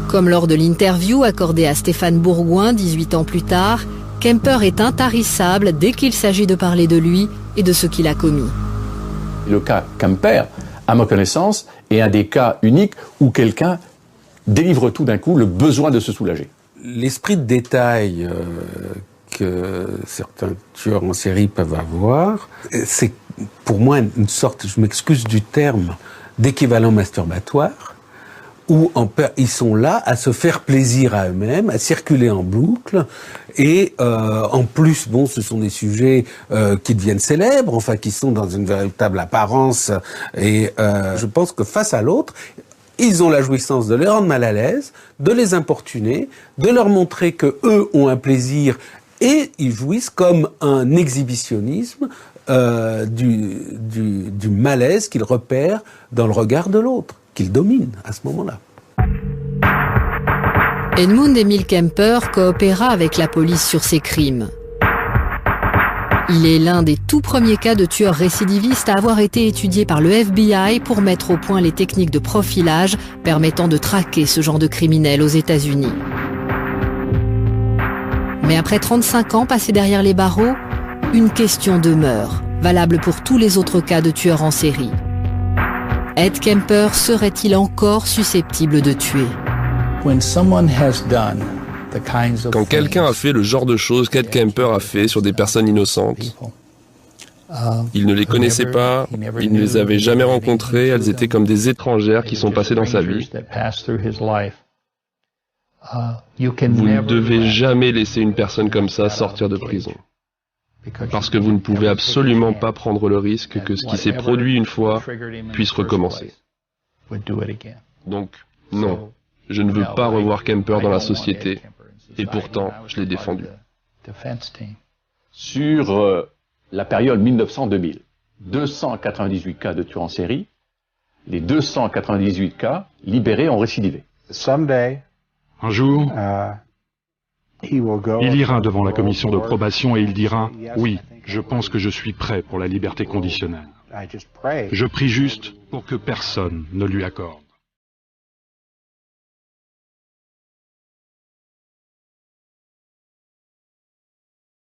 Comme lors de l'interview accordée à Stéphane Bourgoin 18 ans plus tard, Kemper est intarissable dès qu'il s'agit de parler de lui et de ce qu'il a commis. Le cas Kemper, à ma connaissance, est un des cas uniques où quelqu'un délivre tout d'un coup le besoin de se soulager. L'esprit de détail que certains tueurs en série peuvent avoir, c'est pour moi une sorte, je m'excuse du terme, d'équivalent masturbatoire, où ils sont là à se faire plaisir à eux-mêmes, à circuler en boucle, et en plus, bon, ce sont des sujets qui deviennent célèbres, enfin qui sont dans une véritable apparence, et je pense que face à l'autre, ils ont la jouissance de les rendre mal à l'aise, de les importuner, de leur montrer que eux ont un plaisir, et ils jouissent comme un exhibitionnisme du malaise qu'ils repèrent dans le regard de l'autre, qu'ils dominent à ce moment-là. Edmund Emil Kemper coopéra avec la police sur ces crimes. Il est l'un des tout premiers cas de tueurs récidivistes à avoir été étudié par le FBI pour mettre au point les techniques de profilage permettant de traquer ce genre de criminels aux États-Unis. Mais après 35 ans passés derrière les barreaux, une question demeure, valable pour tous les autres cas de tueurs en série. Ed Kemper serait-il encore susceptible de tuer? Quand quelqu'un a fait le genre de choses qu'Ed Kemper a fait sur des personnes innocentes, il ne les connaissait pas, il ne les avait jamais rencontrées, elles étaient comme des étrangères qui sont passées dans sa vie. Vous ne devez jamais laisser une personne comme ça sortir de prison. Parce que vous ne pouvez absolument pas prendre le risque que ce qui s'est produit une fois puisse recommencer. Donc, non, je ne veux pas revoir Kemper dans la société, et pourtant, je l'ai défendu. Sur la période 1900-2000, 298 cas de tueurs en série, les 298 cas libérés ont récidivé. Un jour, il ira devant la commission de probation et il dira « Oui, je pense que je suis prêt pour la liberté conditionnelle. Je prie juste pour que personne ne lui accorde. »